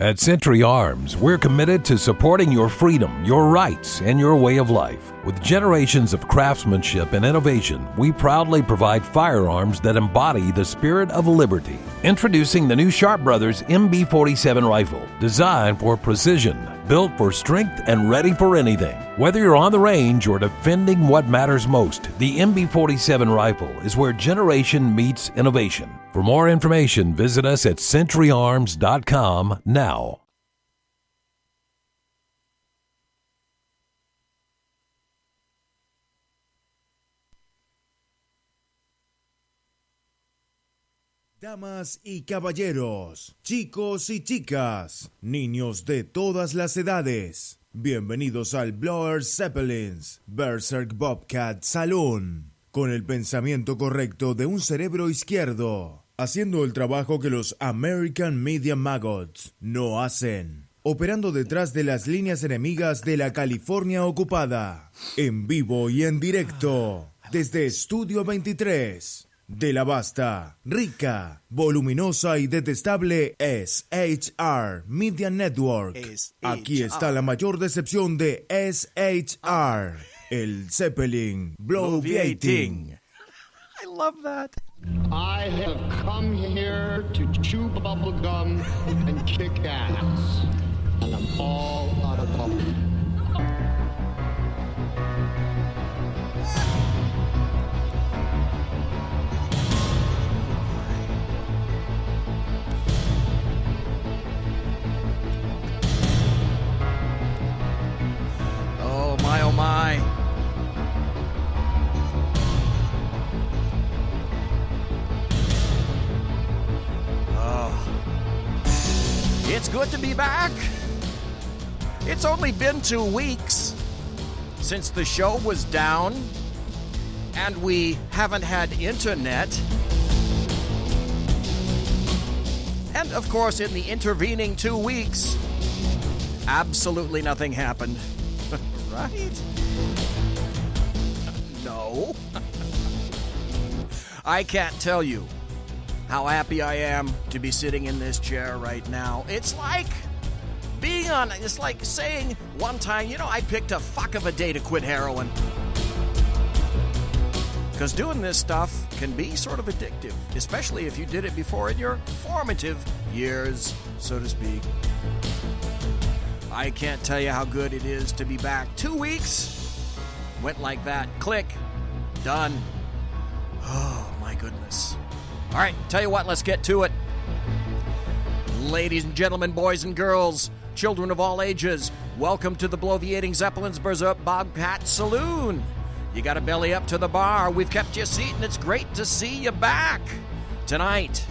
At Century Arms, we're committed to supporting your freedom, your rights, and your way of life. With generations of craftsmanship and innovation, we proudly provide firearms that embody the spirit of liberty. Introducing the new Sharp Brothers MB-47 rifle, designed for precision, built for strength, and ready for anything. Whether you're on the range or defending what matters most, the MB-47 rifle is where generation meets innovation. For more information, visit us at centuryarms.com now. Damas y caballeros, chicos y chicas, niños de todas las edades, bienvenidos al Blower Zeppelin's Berserk Bobcat Saloon, con el pensamiento correcto de un cerebro izquierdo, haciendo el trabajo que los American Media Maggots no hacen, operando detrás de las líneas enemigas de la California ocupada, en vivo y en directo, desde Estudio 23, de la vasta, rica, voluminosa y detestable SHR Media Network. Aquí está la mayor decepción de SHR, el Zeppelin Bloviating. I love that. I have come here to chew bubble gum and kick ass. And I'm all out of bubble. Oh my. Oh. It's good to be back. It's only been 2 weeks since the show was down, and we haven't had internet. And of course, in the intervening 2 weeks, absolutely nothing happened. Right? No. I can't tell you how happy I am to be sitting in this chair right now. It's like it's like saying one time, I picked a fuck of a day to quit heroin. Because doing this stuff can be sort of addictive, especially if you did it before in your formative years, so to speak. I can't tell you how good it is to be back. 2 weeks went like that. Click. Done. Oh, my goodness. All right, tell you what, let's get to it. Ladies and gentlemen, boys and girls, children of all ages, welcome to the Bloviating Zeppelin's Berserk Bobcat Saloon. You got a belly up to the bar. We've kept you a seat, and it's great to see you back. Tonight,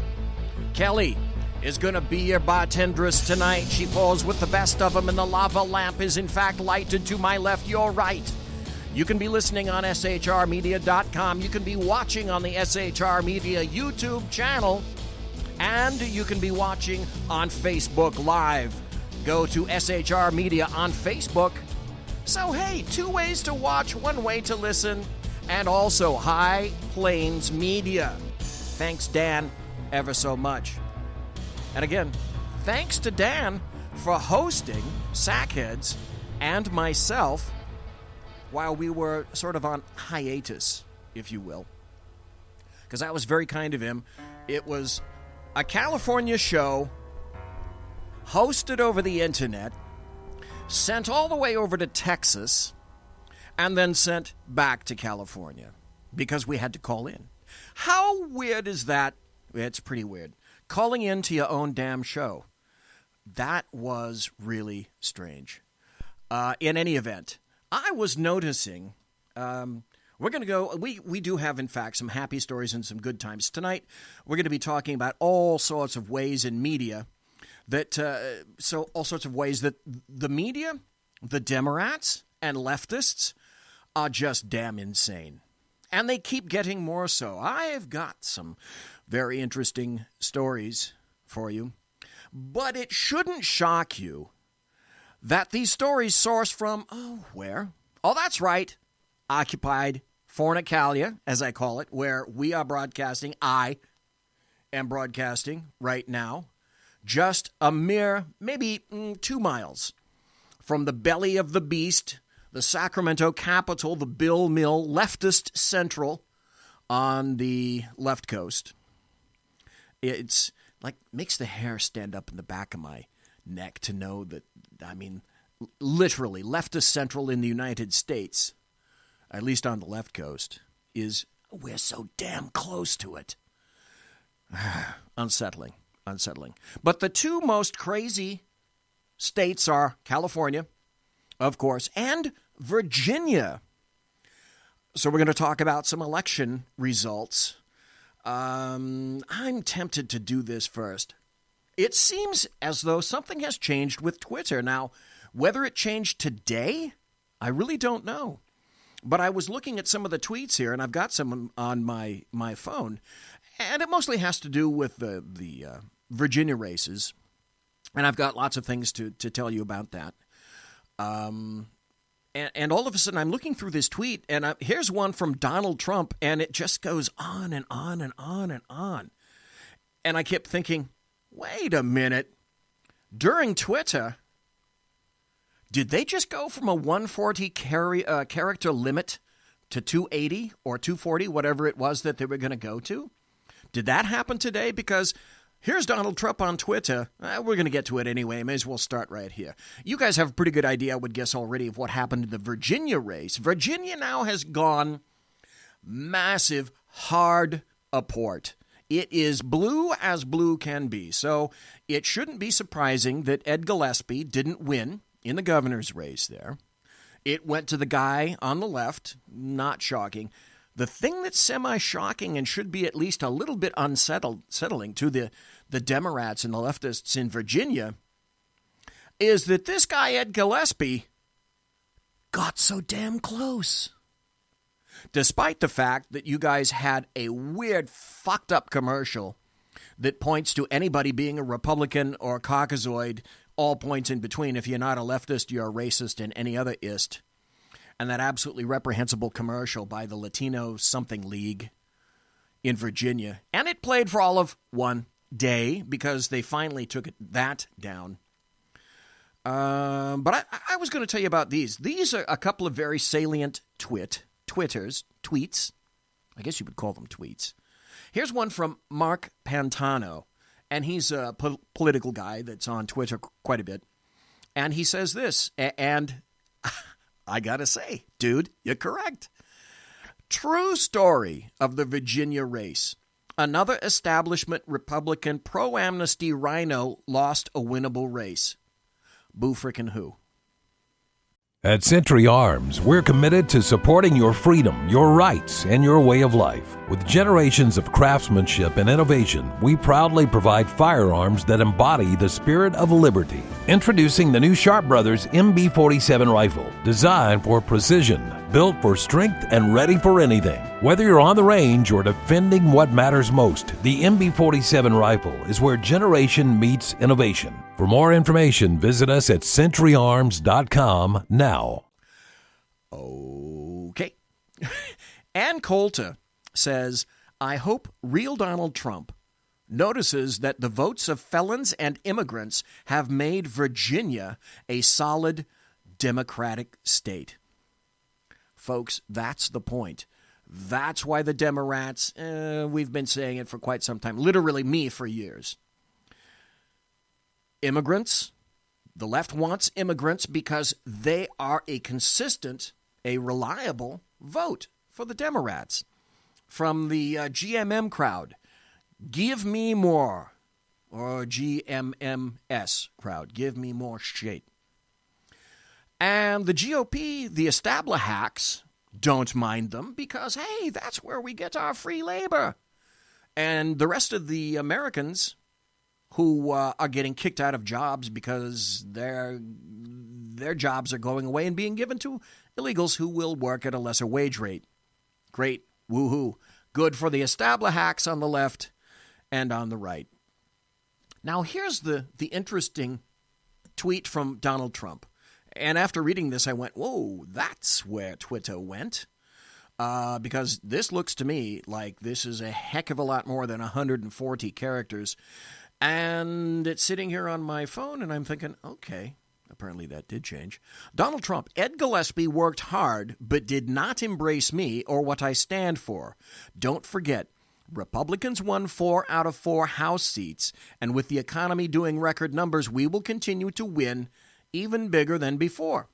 Kelly is going to be your bartendress tonight. She pours with the best of them, and the lava lamp is in fact lighted to my left, your right. You can be listening on SHRmedia.com. You can be watching on the SHR Media YouTube channel, and you can be watching on Facebook Live. Go to SHR Media on Facebook. So hey, 2 ways to watch, 1 way to listen, and also High Plains Media. Thanks, Dan, ever so much. And again, thanks to Dan for hosting Sackheads and myself while we were sort of on hiatus, if you will. Because that was very kind of him. It was a California show hosted over the internet, sent all the way over to Texas, and then sent back to California because we had to call in. How weird is that? It's pretty weird. Calling into your own damn show. That was really strange. In any event, I was noticing, we're going to go, we do have, in fact, some happy stories and some good times. Tonight, we're going to be talking about all sorts of ways in media that, all sorts of ways that the media, the Democrats, and leftists are just damn insane. And they keep getting more so. I've got some very interesting stories for you. But it shouldn't shock you that these stories source from, where? Oh, that's right, occupied Fornicalia, as I call it, where we are broadcasting. I am broadcasting right now just a mere maybe 2 miles from the belly of the beast, the Sacramento capital, the Bill Mill, leftist central on the left coast. It's like makes the hair stand up in the back of my neck to know that, I mean, literally leftist central in the United States, at least on the left coast, we're so damn close to it. Unsettling. But the two most crazy states are California, of course, and Virginia. So we're going to talk about some election results. I'm tempted to do this first. It seems as though something has changed with Twitter. Now, whether it changed today, I really don't know. But I was looking at some of the tweets here, and I've got some on my phone, and it mostly has to do with the Virginia races, and I've got lots of things to tell you about that. And all of a sudden, I'm looking through this tweet, and here's one from Donald Trump, and it just goes on and on and on and on. And I kept thinking, wait a minute. During Twitter, did they just go from a 140 character limit to 280 or 240, whatever it was that they were going to go to? Did that happen today? Because here's Donald Trump on Twitter. We're going to get to it anyway. May as well start right here. You guys have a pretty good idea, I would guess already, of what happened in the Virginia race. Virginia now has gone massive, hard aport. It is blue as blue can be. So it shouldn't be surprising that Ed Gillespie didn't win in the governor's race there. It went to the guy on the left. Not shocking. The thing that's semi-shocking and should be at least a little bit unsettling to the Democrats and the leftists in Virginia is that this guy, Ed Gillespie, got so damn close. Despite the fact that you guys had a weird, fucked up commercial that points to anybody being a Republican or a Caucasoid, all points in between. If you're not a leftist, you're a racist and any other ist. And that absolutely reprehensible commercial by the Latino something league in Virginia. And it played for all of one day because they finally took that down. But I was going to tell you about these. These are a couple of very salient tweets. I guess you would call them tweets. Here's one from Mark Pantano. And he's a political guy that's on Twitter quite a bit. And he says this, and I gotta say, dude, you're correct. True story of the Virginia race. Another establishment Republican pro-amnesty rhino lost a winnable race. Boo frickin' who? At Century Arms, we're committed to supporting your freedom, your rights, and your way of life. With generations of craftsmanship and innovation, we proudly provide firearms that embody the spirit of liberty. Introducing the new Sharp Brothers MB-47 rifle, designed for precision, built for strength, and ready for anything. Whether you're on the range or defending what matters most, the MB-47 rifle is where generation meets innovation. For more information, visit us at centuryarms.com now. Okay. Ann Coulter says, I hope real Donald Trump notices that the votes of felons and immigrants have made Virginia a solid Democratic state. Folks, that's the point. That's why the Democrats, we've been saying it for quite some time, literally me for years. Immigrants, the left wants immigrants because they are a consistent, a reliable vote for the Democrats. From the GMM crowd, give me more, or GMMS crowd, give me more shit. And the GOP, the establishment hacks, don't mind them because, hey, that's where we get our free labor. And the rest of the Americans who are getting kicked out of jobs because their jobs are going away and being given to illegals who will work at a lesser wage rate. Great. Woohoo. Good for the establishment hacks on the left and on the right. Now, here's the interesting tweet from Donald Trump. And after reading this, I went, whoa, that's where Twitter went. Because this looks to me like this is a heck of a lot more than 140 characters. And it's sitting here on my phone, and I'm thinking, okay, apparently that did change. Donald Trump, Ed Gillespie worked hard, but did not embrace me or what I stand for. Don't forget, Republicans won 4 out of 4 House seats, and with the economy doing record numbers, we will continue to win even bigger than before.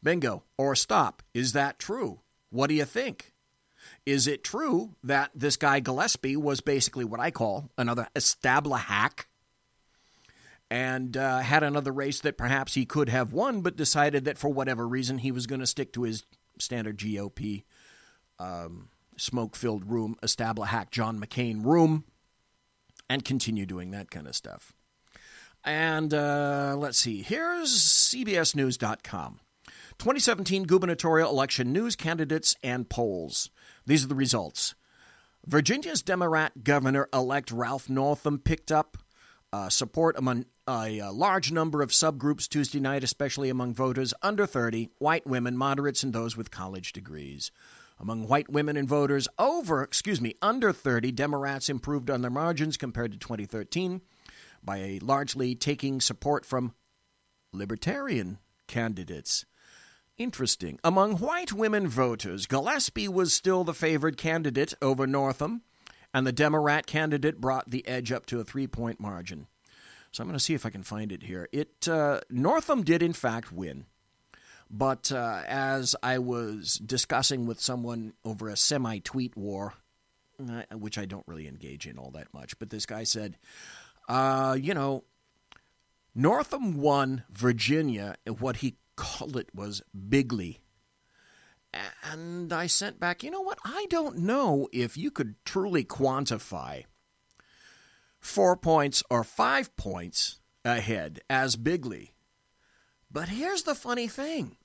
Bingo. Or stop. Is that true? What do you think? Is it true that this guy Gillespie was basically what I call another established hack and had another race that perhaps he could have won, but decided that for whatever reason he was going to stick to his standard GOP smoke-filled room, established hack John McCain room, and continue doing that kind of stuff? And let's see. Here's CBSNews.com. 2017 gubernatorial election news, candidates, and polls. These are the results. Virginia's Democrat Governor-elect Ralph Northam picked up support among a large number of subgroups Tuesday night, especially among voters under 30, white women, moderates, and those with college degrees. Among white women and voters under 30, Democrats improved on their margins compared to 2013 by largely taking support from libertarian candidates. Interesting. Among white women voters, Gillespie was still the favored candidate over Northam, and the Democrat candidate brought the edge up to a 3-point margin. So I'm going to see if I can find it here. Northam did, in fact, win. But as I was discussing with someone over a semi-tweet war, which I don't really engage in all that much, but this guy said, Northam won Virginia in what he called it was bigly. And I sent back, you know what? I don't know if you could truly quantify 4 points or 5 points ahead as bigly. But here's the funny thing.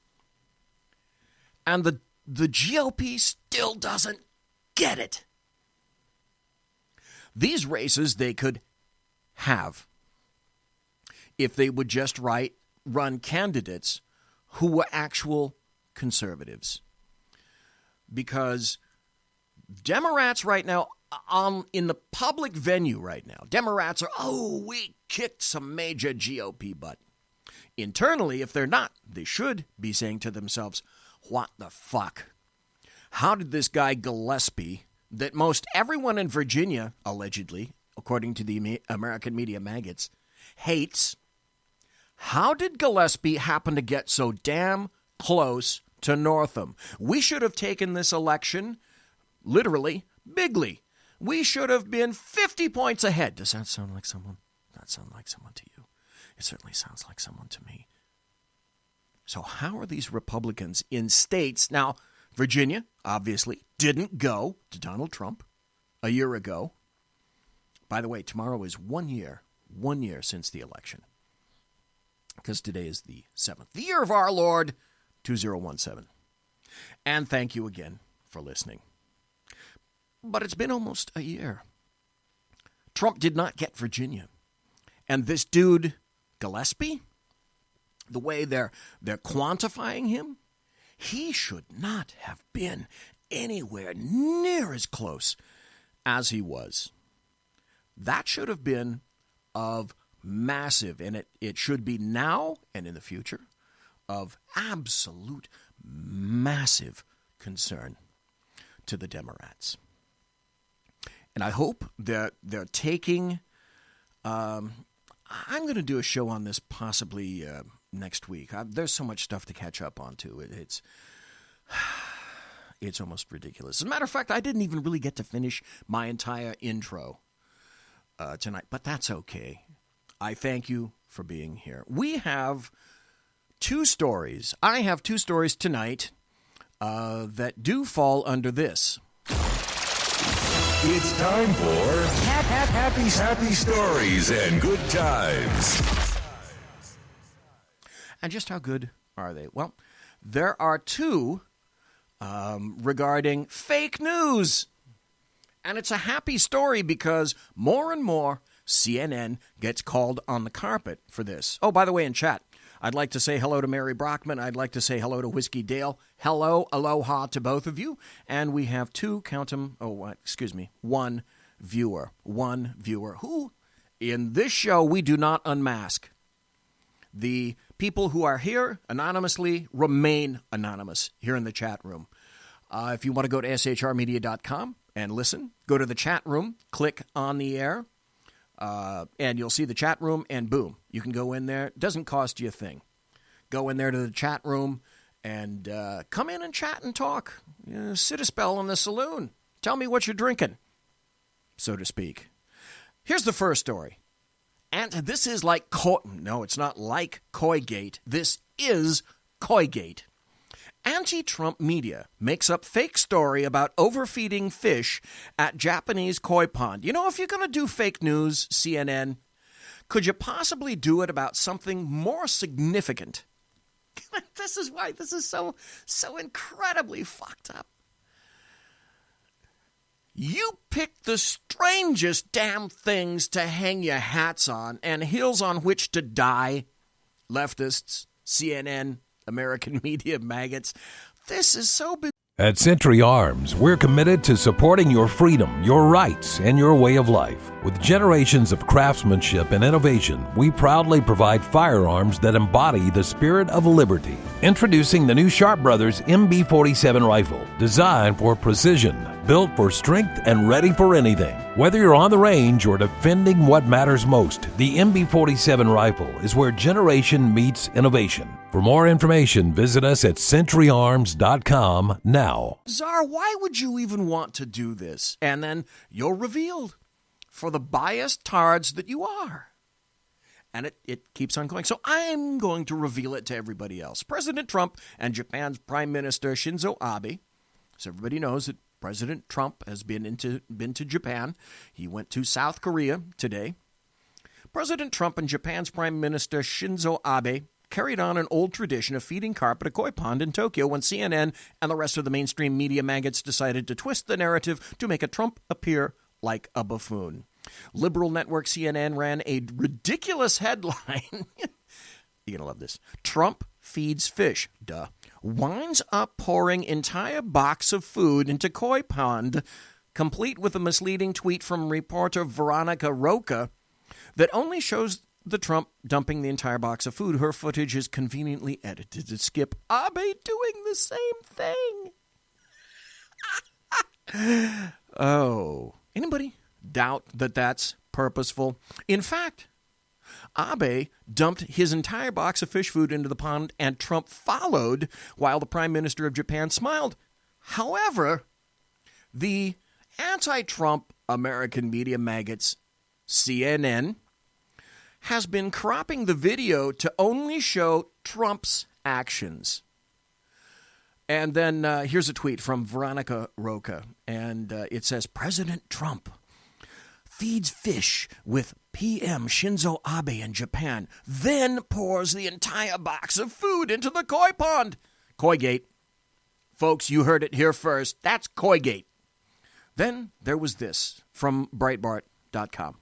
And the GOP still doesn't get it. These races they could have if they would just run candidates who were actual conservatives. Because Democrats right now, in the public venue right now, Democrats are, we kicked some major GOP butt. Internally, if they're not, they should be saying to themselves, what the fuck? How did this guy Gillespie, that most everyone in Virginia, allegedly, according to the American media maggots, hates, how did Gillespie happen to get so damn close to Northam? We should have taken this election, literally, bigly. We should have been 50 points ahead. Does that sound like someone? Does that sound like someone to you? It certainly sounds like someone to me. So how are these Republicans in states? Now, Virginia, obviously, didn't go to Donald Trump a year ago. By the way, tomorrow is 1 year since the election. Because today is the 7th, the year of our Lord, 2017. And thank you again for listening. But it's been almost a year. Trump did not get Virginia. And this dude, Gillespie, the way they're quantifying him, he should not have been anywhere near as close as he was. That should have been of massive, and it should be now and in the future, of absolute massive concern to the Democrats. And I hope that they're taking, I'm going to do a show on this possibly next week. There's so much stuff to catch up on, too. It's almost ridiculous. As a matter of fact, I didn't even really get to finish my entire intro tonight, but that's okay. I thank you for being here. We have 2 stories. I have 2 stories tonight that do fall under this. It's time for happy stories and good times. And just how good are they? Well, there are 2 regarding fake news. And it's a happy story because more and more CNN gets called on the carpet for this. Oh, by the way, in chat, I'd like to say hello to Mary Brockman. I'd like to say hello to Whiskey Dale. Hello, aloha to both of you. And we have 2, count them, 1 viewer, who, in this show, we do not unmask. The people who are here anonymously remain anonymous here in the chat room. If you want to go to shrmedia.com and listen, go to the chat room, click on the air, and you'll see the chat room, and boom, you can go in there. It doesn't cost you a thing. Go in there to the chat room and come in and chat and talk. Sit a spell in the saloon. Tell me what you're drinking, so to speak. Here's the first story. And this is like, no, it's not like Koigate. This is Koigate. Anti-Trump media makes up fake story about overfeeding fish at Japanese koi pond. You know, if you're going to do fake news, CNN, could you possibly do it about something more significant? This is why this is so incredibly fucked up. You pick the strangest damn things to hang your hats on and hills on which to die. Leftists, CNN, American media maggots. This is so bizarre. At Century Arms, we're committed to supporting your freedom, your rights, and your way of life. With generations of craftsmanship and innovation, we proudly provide firearms that embody the spirit of liberty. Introducing the new Sharp Brothers MB-47 rifle, designed for precision, built for strength, and ready for anything. Whether you're on the range or defending what matters most, the MB-47 rifle is where generation meets innovation. For more information, visit us at centuryarms.com now. Czar, why would you even want to do this? And then you're revealed for the biased tards that you are. And it keeps on going. So I'm going to reveal it to everybody else. President Trump and Japan's Prime Minister Shinzo Abe. So everybody knows that President Trump has been to Japan. He went to South Korea today. President Trump and Japan's Prime Minister Shinzo Abe carried on an old tradition of feeding carp at a koi pond in Tokyo when CNN and the rest of the mainstream media maggots decided to twist the narrative to make a Trump appear like a buffoon. Liberal network CNN ran a ridiculous headline. You're going to love this. Trump feeds fish. Duh. Winds up pouring entire box of food into koi pond, complete with a misleading tweet from reporter Veronica Rocha that only shows the Trump dumping the entire box of food. Her footage is conveniently edited to skip Abe doing the same thing. Oh, anybody doubt that that's purposeful? In fact, Abe dumped his entire box of fish food into the pond, and Trump followed while the Prime Minister of Japan smiled. However, the anti-Trump American media maggots, CNN, has been cropping the video to only show Trump's actions. And then here's a tweet from Veronica Rocha, and it says, President Trump feeds fish with PM Shinzo Abe in Japan, then pours the entire box of food into the koi pond. Koigate. Folks, you heard it here first. That's Koigate. Then there was this from Breitbart.com.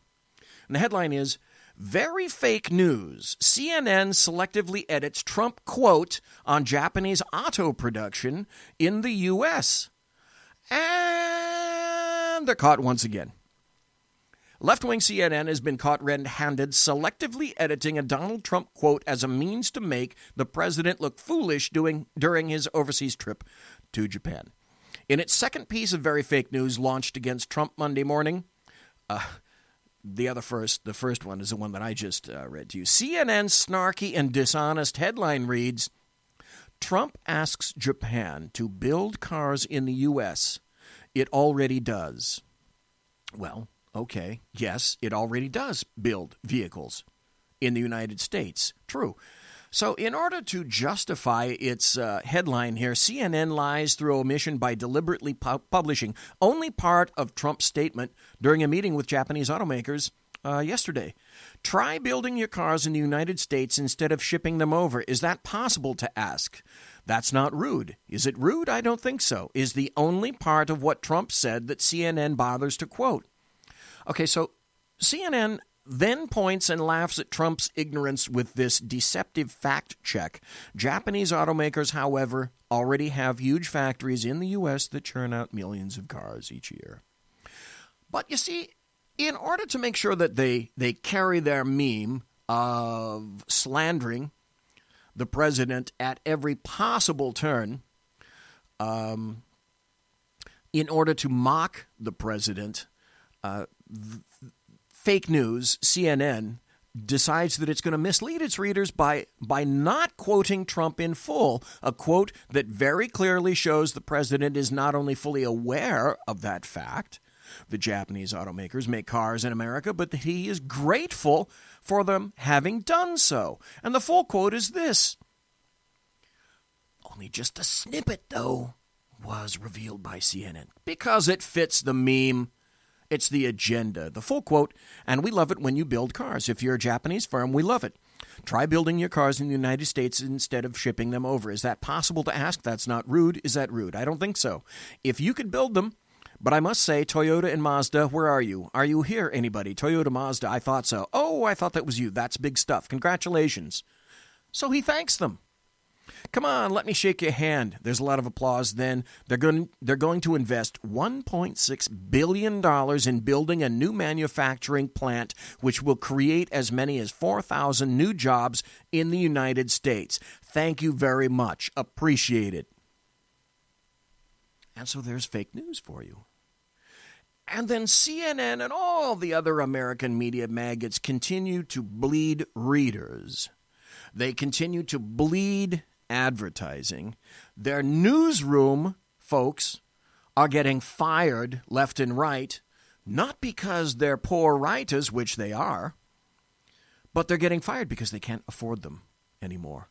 And the headline is, Very fake news. CNN selectively edits Trump quote on Japanese auto production in the U.S. And they're caught once again. Left-wing CNN has been caught red-handed selectively editing a Donald Trump quote as a means to make the president look foolish during his overseas trip to Japan. In its second piece of very fake news launched against Trump Monday morning, the first one is the one that I just read to you. CNN's snarky and dishonest headline reads, Trump asks Japan to build cars in the U.S. It already does. Well, okay, yes, it already does build vehicles in the United States. True. So in order to justify its headline here, CNN lies through omission by deliberately publishing only part of Trump's statement during a meeting with Japanese automakers yesterday. Try building your cars in the United States instead of shipping them over. Is that possible to ask? That's not rude. Is it rude? I don't think so. Is the only part of what Trump said that CNN bothers to quote. Okay, so CNN then points and laughs at Trump's ignorance with this deceptive fact check. Japanese automakers, however, already have huge factories in the U.S. that churn out millions of cars each year. But you see, in order to make sure that they carry their meme of slandering the president at every possible turn, in order to mock the president, fake news, CNN, decides that it's going to mislead its readers by not quoting Trump in full, a quote that very clearly shows the president is not only fully aware of that fact, the Japanese automakers make cars in America, but that he is grateful for them having done so. And the full quote is this. Only just a snippet, though, was revealed by CNN because it fits the meme. It's the agenda. The full quote, and we love it when you build cars. If you're a Japanese firm, we love it. Try building your cars in the United States instead of shipping them over. Is that possible to ask? That's not rude. Is that rude? I don't think so. If you could build them, but I must say, Toyota and Mazda, where are you? Are you here, anybody? Toyota, Mazda, I thought so. Oh, I thought that was you. That's big stuff. Congratulations. So he thanks them. Come on, let me shake your hand. There's a lot of applause then. They're going to invest $1.6 billion in building a new manufacturing plant, which will create as many as 4,000 new jobs in the United States. Thank you very much. Appreciate it. And so there's fake news for you. And then CNN and all the other American media maggots continue to bleed readers. They continue to bleed advertising. Their newsroom folks are getting fired left and right, not because they're poor writers, which they are, but they're getting fired because they can't afford them anymore.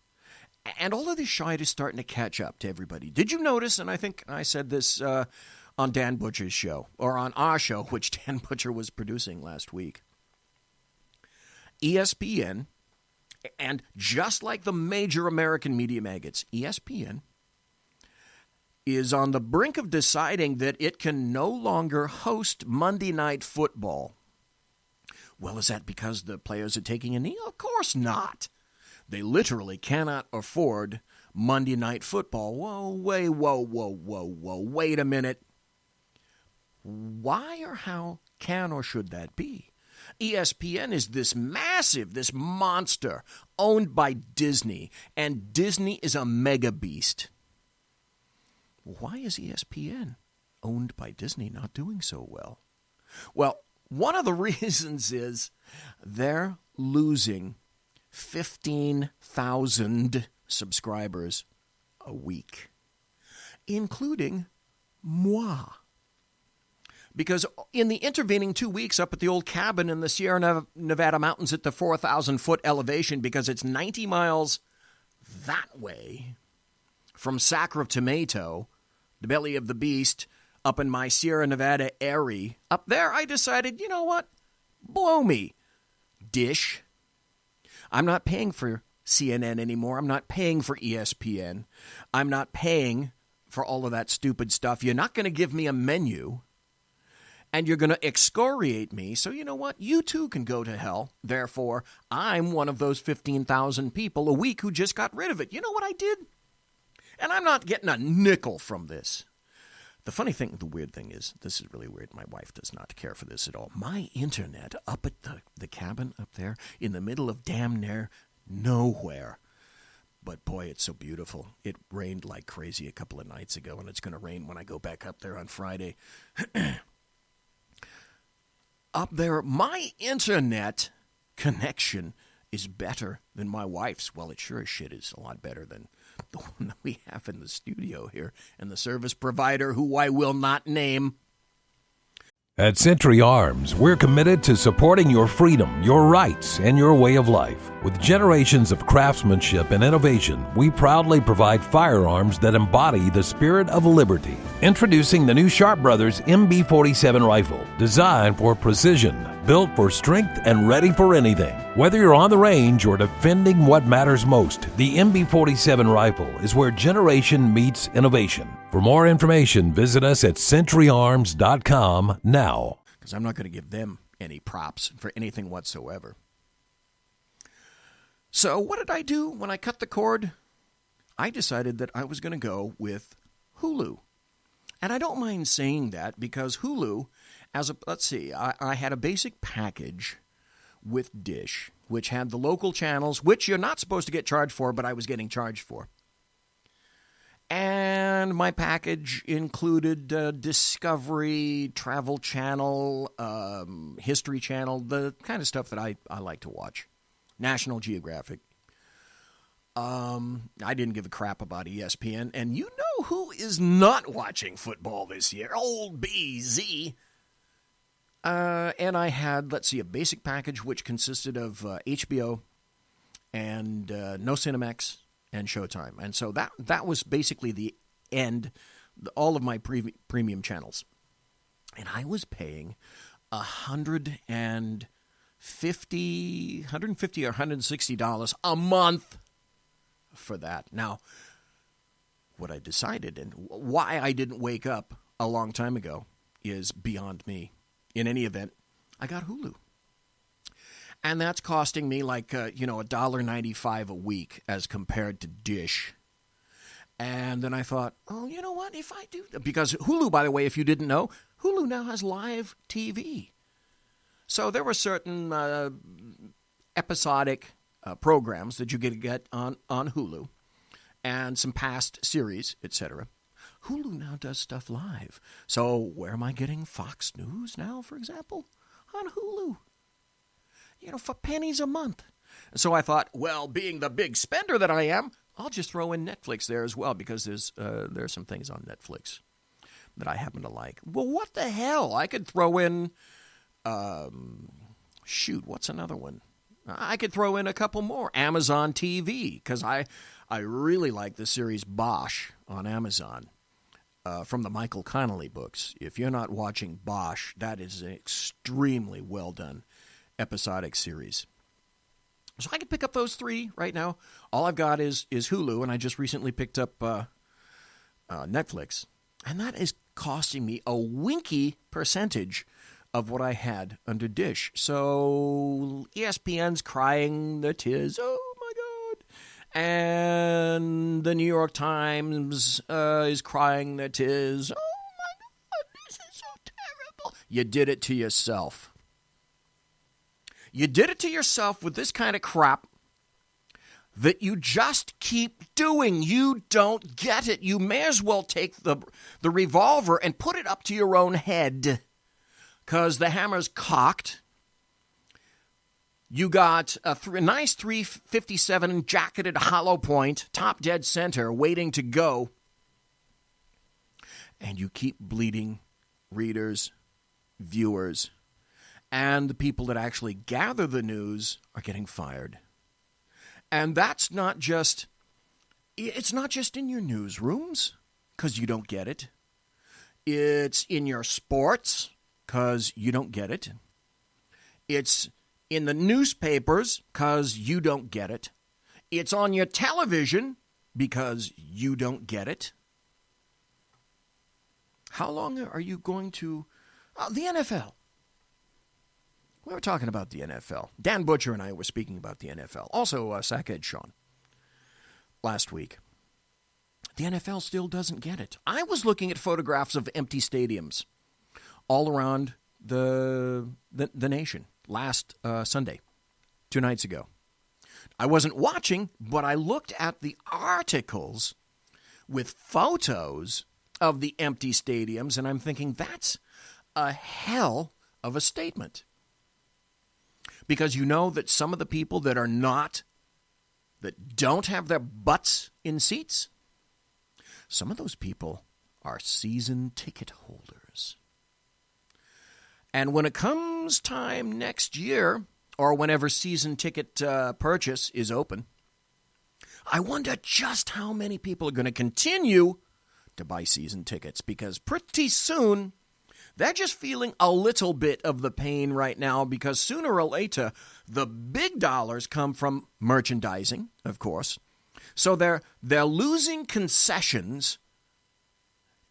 And all of this shite is starting to catch up to everybody. Did you notice, and I think I said this on Dan Butcher's show, or on our show, which Dan Butcher was producing last week, ESPN, and just like the major American media maggots, ESPN is on the brink of deciding that it can no longer host Monday Night Football. Well, is that because the players are taking a knee? Of course not. They literally cannot afford Monday Night Football. Whoa, wait a minute. Why or how can or should that be? ESPN is this massive, this monster owned by Disney, and Disney is a mega beast. Why is ESPN owned by Disney not doing so well? Well, one of the reasons is they're losing 15,000 subscribers a week, including moi. Because in the intervening 2 weeks up at the old cabin in the Sierra Nevada mountains at the 4,000-foot elevation, because it's 90 miles that way from Sacramento, the belly of the beast, up in my Sierra Nevada area, up there I decided, you know what? Blow me, Dish. I'm not paying for CNN anymore. I'm not paying for ESPN. I'm not paying for all of that stupid stuff. You're not going to give me a menu, and you're going to excoriate me. So you know what? You too can go to hell. Therefore, I'm one of those 15,000 people a week who just got rid of it. You know what I did? And I'm not getting a nickel from this. The funny thing, the weird thing is, this is really weird. My wife does not care for this at all. My internet up at the cabin up there in the middle of damn near nowhere. But boy, it's so beautiful. It rained like crazy a couple of nights ago, and it's going to rain when I go back up there on Friday. Up there, my internet connection is better than my wife's. Well, it sure as shit is a lot better than the one that we have in the studio here, and the service provider, who I will not name. At Century Arms, we're committed to supporting your freedom, your rights, and your way of life. With generations of craftsmanship and innovation, we proudly provide firearms that embody the spirit of liberty. Introducing the new Sharp Brothers MB-47 rifle, designed for precision, built for strength, and ready for anything. Whether you're on the range or defending what matters most, the MB-47 rifle is where generation meets innovation. For more information, visit us at centuryarms.com now. Because I'm not going to give them any props for anything whatsoever. So what did I do when I cut the cord? I decided that I was going to go with Hulu. And I don't mind saying that because Hulu, I had a basic package with Dish, which had the local channels, which you're not supposed to get charged for, but I was getting charged for. And my package included Discovery, Travel Channel, History Channel, the kind of stuff that I like to watch. National Geographic. I didn't give a crap about ESPN. And you know who is not watching football this year? Old BZ. And I had, a basic package which consisted of HBO and no Cinemax and Showtime. And so that was basically the end, all of my premium channels. And I was paying $150 or $160 a month for that. Now, what I decided and why I didn't wake up a long time ago is beyond me. In any event, I got Hulu. And that's costing me $1.95 a week as compared to Dish. And then I thought, oh, you know what? If I do, because Hulu, by the way, if you didn't know, Hulu now has live TV. So there were certain episodic programs that you could get on Hulu and some past series, etc. Hulu now does stuff live. So where am I getting Fox News now, for example? On Hulu. For pennies a month. So I thought, well, being the big spender that I am, I'll just throw in Netflix there as well because there's some things on Netflix that I happen to like. Well, what the hell? I could throw in, what's another one? I could throw in a couple more. Amazon TV, because I really like the series Bosch on Amazon from the Michael Connelly books. If you're not watching Bosch, that is an extremely well done episodic series. So I can pick up those three right now. All I've got is Hulu, and I just recently picked up Netflix. And that is costing me a winky percentage of what I had under Dish. So ESPN's crying their tears. Oh, my God. And the New York Times is crying their tears. Oh, my God, this is so terrible. You did it to yourself. You did it to yourself with this kind of crap that you just keep doing. You don't get it. You may as well take the revolver and put it up to your own head because the hammer's cocked. You got a nice .357 jacketed hollow point, top dead center, waiting to go. And you keep bleeding readers, viewers, and the people that actually gather the news are getting fired. And it's not just in your newsrooms, because you don't get it. It's in your sports, because you don't get it. It's in the newspapers, because you don't get it. It's on your television, because you don't get it. How long are you going to... the NFL. We were talking about the NFL. Dan Butcher and I were speaking about the NFL. Also, Sackhead Sean. Last week. The NFL still doesn't get it. I was looking at photographs of empty stadiums all around the nation last Sunday, 2 nights ago. I wasn't watching, but I looked at the articles with photos of the empty stadiums, and I'm thinking that's a hell of a statement. Because you know that some of the people that don't have their butts in seats, some of those people are season ticket holders. And when it comes time next year, or whenever season ticket purchase is open, I wonder just how many people are going to continue to buy season tickets, because pretty soon they're just feeling a little bit of the pain right now, because sooner or later, the big dollars come from merchandising, of course. So they're losing concessions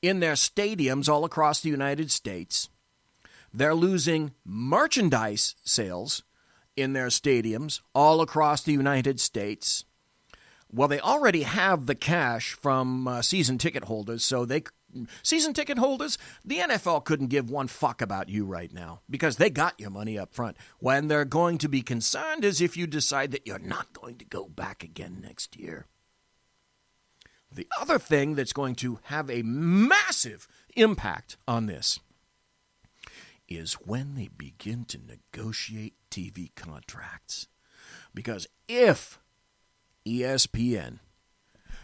in their stadiums all across the United States. They're losing merchandise sales in their stadiums all across the United States. Well, they already have the cash from season ticket holders, so they season ticket holders, the NFL couldn't give one fuck about you right now because they got your money up front. When they're going to be concerned is if you decide that you're not going to go back again next year. The other thing that's going to have a massive impact on this is when they begin to negotiate TV contracts. Because if ESPN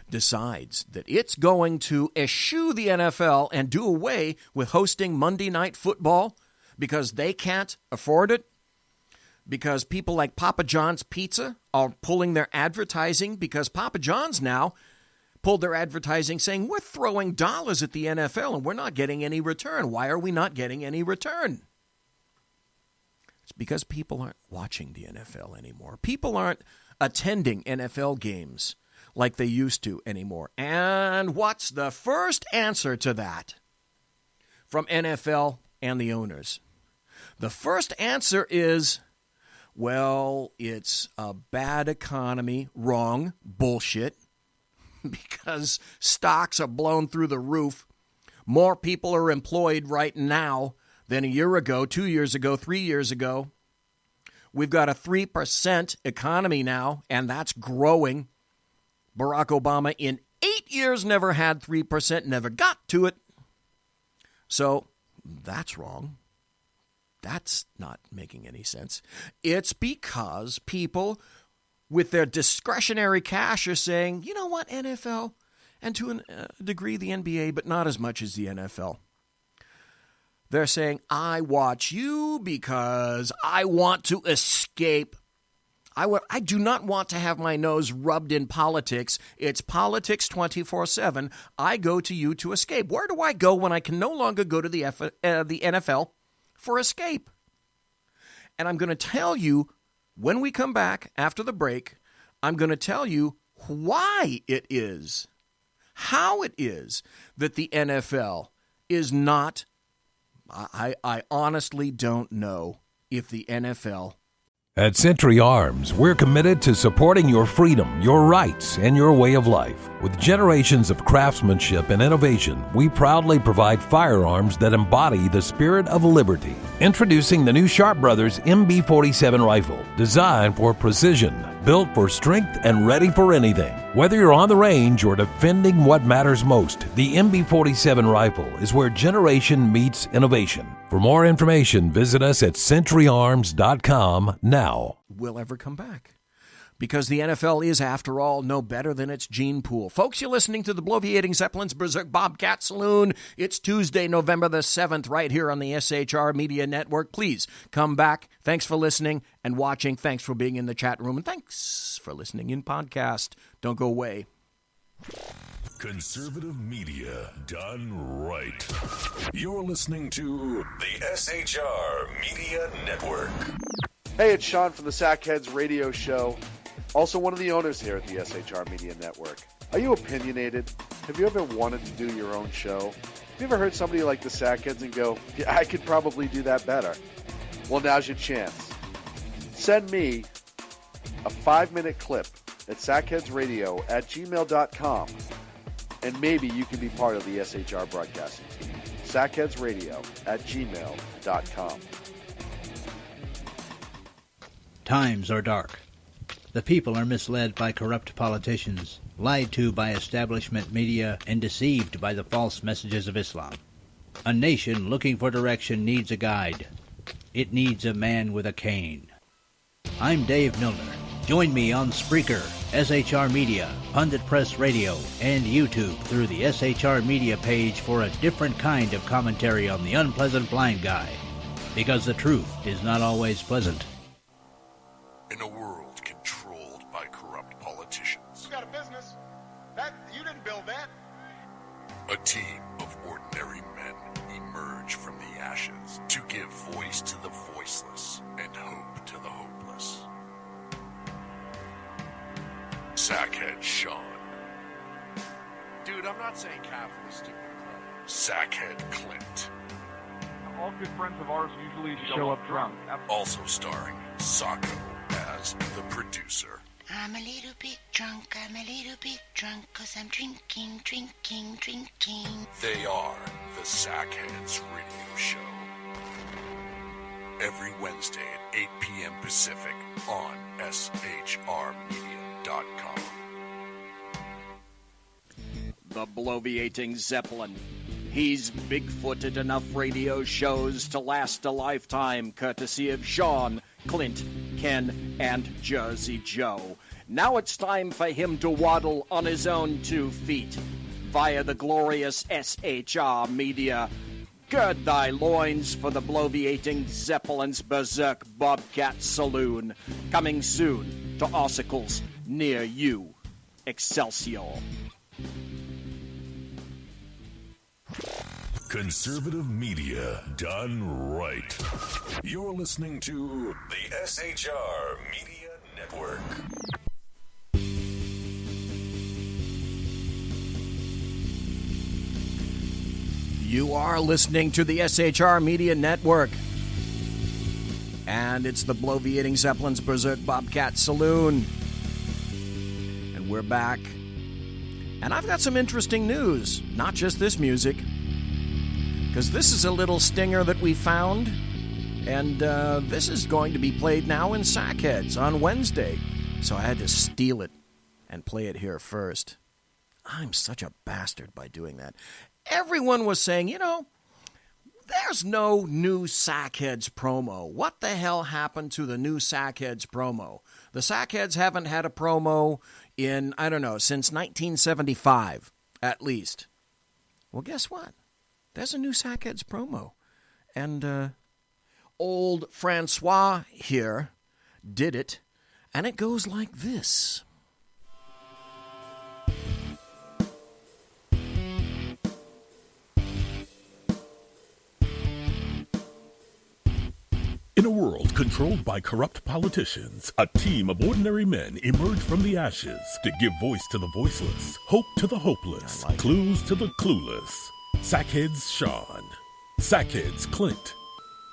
decides that it's going to eschew the NFL and do away with hosting Monday Night Football because they can't afford it, because people like Papa John's Pizza are pulling their advertising, because Papa John's now pulled their advertising saying, we're throwing dollars at the NFL and we're not getting any return. Why are we not getting any return? It's because people aren't watching the NFL anymore. People aren't attending NFL games like they used to anymore. And what's the first answer to that from NFL and the owners? The first answer is, well, it's a bad economy. Wrong. Bullshit. Because stocks are blown through the roof. More people are employed right now than a year ago, 2 years ago, 3 years ago. We've got a 3% economy now, and that's growing. Barack Obama in 8 years never had 3%, never got to it. So that's wrong. That's not making any sense. It's because people with their discretionary cash are saying, you know what, NFL, and to a degree the NBA, but not as much as the NFL. They're saying, I watch you because I want to escape. I do not want to have my nose rubbed in politics. It's politics 24/7. I go to you to escape. Where do I go when I can no longer go to the NFL for escape? And I'm going to tell you, when we come back after the break, I'm going to tell you why it is, how it is that the NFL is not. I honestly don't know if the NFL. At Century Arms, we're committed to supporting your freedom, your rights, and your way of life. With generations of craftsmanship and innovation, we proudly provide firearms that embody the spirit of liberty. Introducing the new Sharp Brothers MB-47 rifle, designed for precision, built for strength, and ready for anything. Whether you're on the range or defending what matters most, the MB-47 rifle is where generation meets innovation. For more information, visit us at centuryarms.com now. Will ever come back. Because the NFL is, after all, no better than its gene pool. Folks, you're listening to the Bloviating Zeppelin's Berserk Bobcat Saloon. It's Tuesday, November the 7th, right here on the SHR Media Network. Please come back. Thanks for listening and watching. Thanks for being in the chat room. And thanks for listening in podcast. Don't go away. Conservative media done right. You're listening to the SHR Media Network. Hey, it's Sean from the Sackheads Radio Show. Also one of the owners here at the SHR Media Network. Are you opinionated? Have you ever wanted to do your own show? Have you ever heard somebody like the Sackheads and go, yeah, I could probably do that better? Well, now's your chance. Send me a 5-minute clip at sackheadsradio@gmail.com, and maybe you can be part of the SHR broadcasting team. sackheadsradio@gmail.com. Times are dark. The people are misled by corrupt politicians, lied to by establishment media, and deceived by the false messages of Islam. A nation looking for direction needs a guide. It needs a man with a cane. I'm Dave Milner. Join me on Spreaker, SHR Media, Pundit Press Radio, and YouTube through the SHR Media page for a different kind of commentary on the unpleasant blind guy. Because the truth is not always pleasant. In a world controlled by corrupt politicians, You got a business. You didn't build that. a team of ordinary men emerge from the ashes to give voice to the voiceless and hope to the hopeless. Sackhead Sean. Dude, I'm not saying Catholic is stupid. Sackhead Clint. All good friends of ours usually show up drunk. Also starring Sacco as the producer. I'm a little bit drunk, 'cause I'm drinking. They are the Sackheads Radio Show. Every Wednesday at 8 p.m. Pacific on SHRmedia.com. The bloviating Zeppelin. He's big-footed enough radio shows to last a lifetime, courtesy of Sean, Clint, Ken, and Jersey Joe. Now it's time for him to waddle on his own 2 feet via the glorious SHR Media. Gird thy loins for the bloviating Zeppelin's Berserk Bobcat Saloon. Coming soon to ossicles near you. Excelsior. Conservative media done right. You're listening to the SHR Media Network. You are listening to the SHR Media Network. And it's the bloviating Zeppelin's Berserk Bobcat Saloon. And we're back. And I've got some interesting news. Not just this music. Because this is a little stinger that we found. And this is going to be played now in Sackheads on Wednesday. So I had to steal it and play it here first. I'm such a bastard by doing that. Everyone was saying, you know, there's no new Sackheads promo. What the hell happened to the new Sackheads promo? The Sackheads haven't had a promo in, I don't know, since 1975, at least. Well, guess what? There's a new Sackheads promo. And old Francois here did it, and it goes like this. In a world controlled by corrupt politicians, a team of ordinary men emerge from the ashes to give voice to the voiceless, hope to the hopeless, clues to the clueless. Sackheads Sean, Sackheads Clint,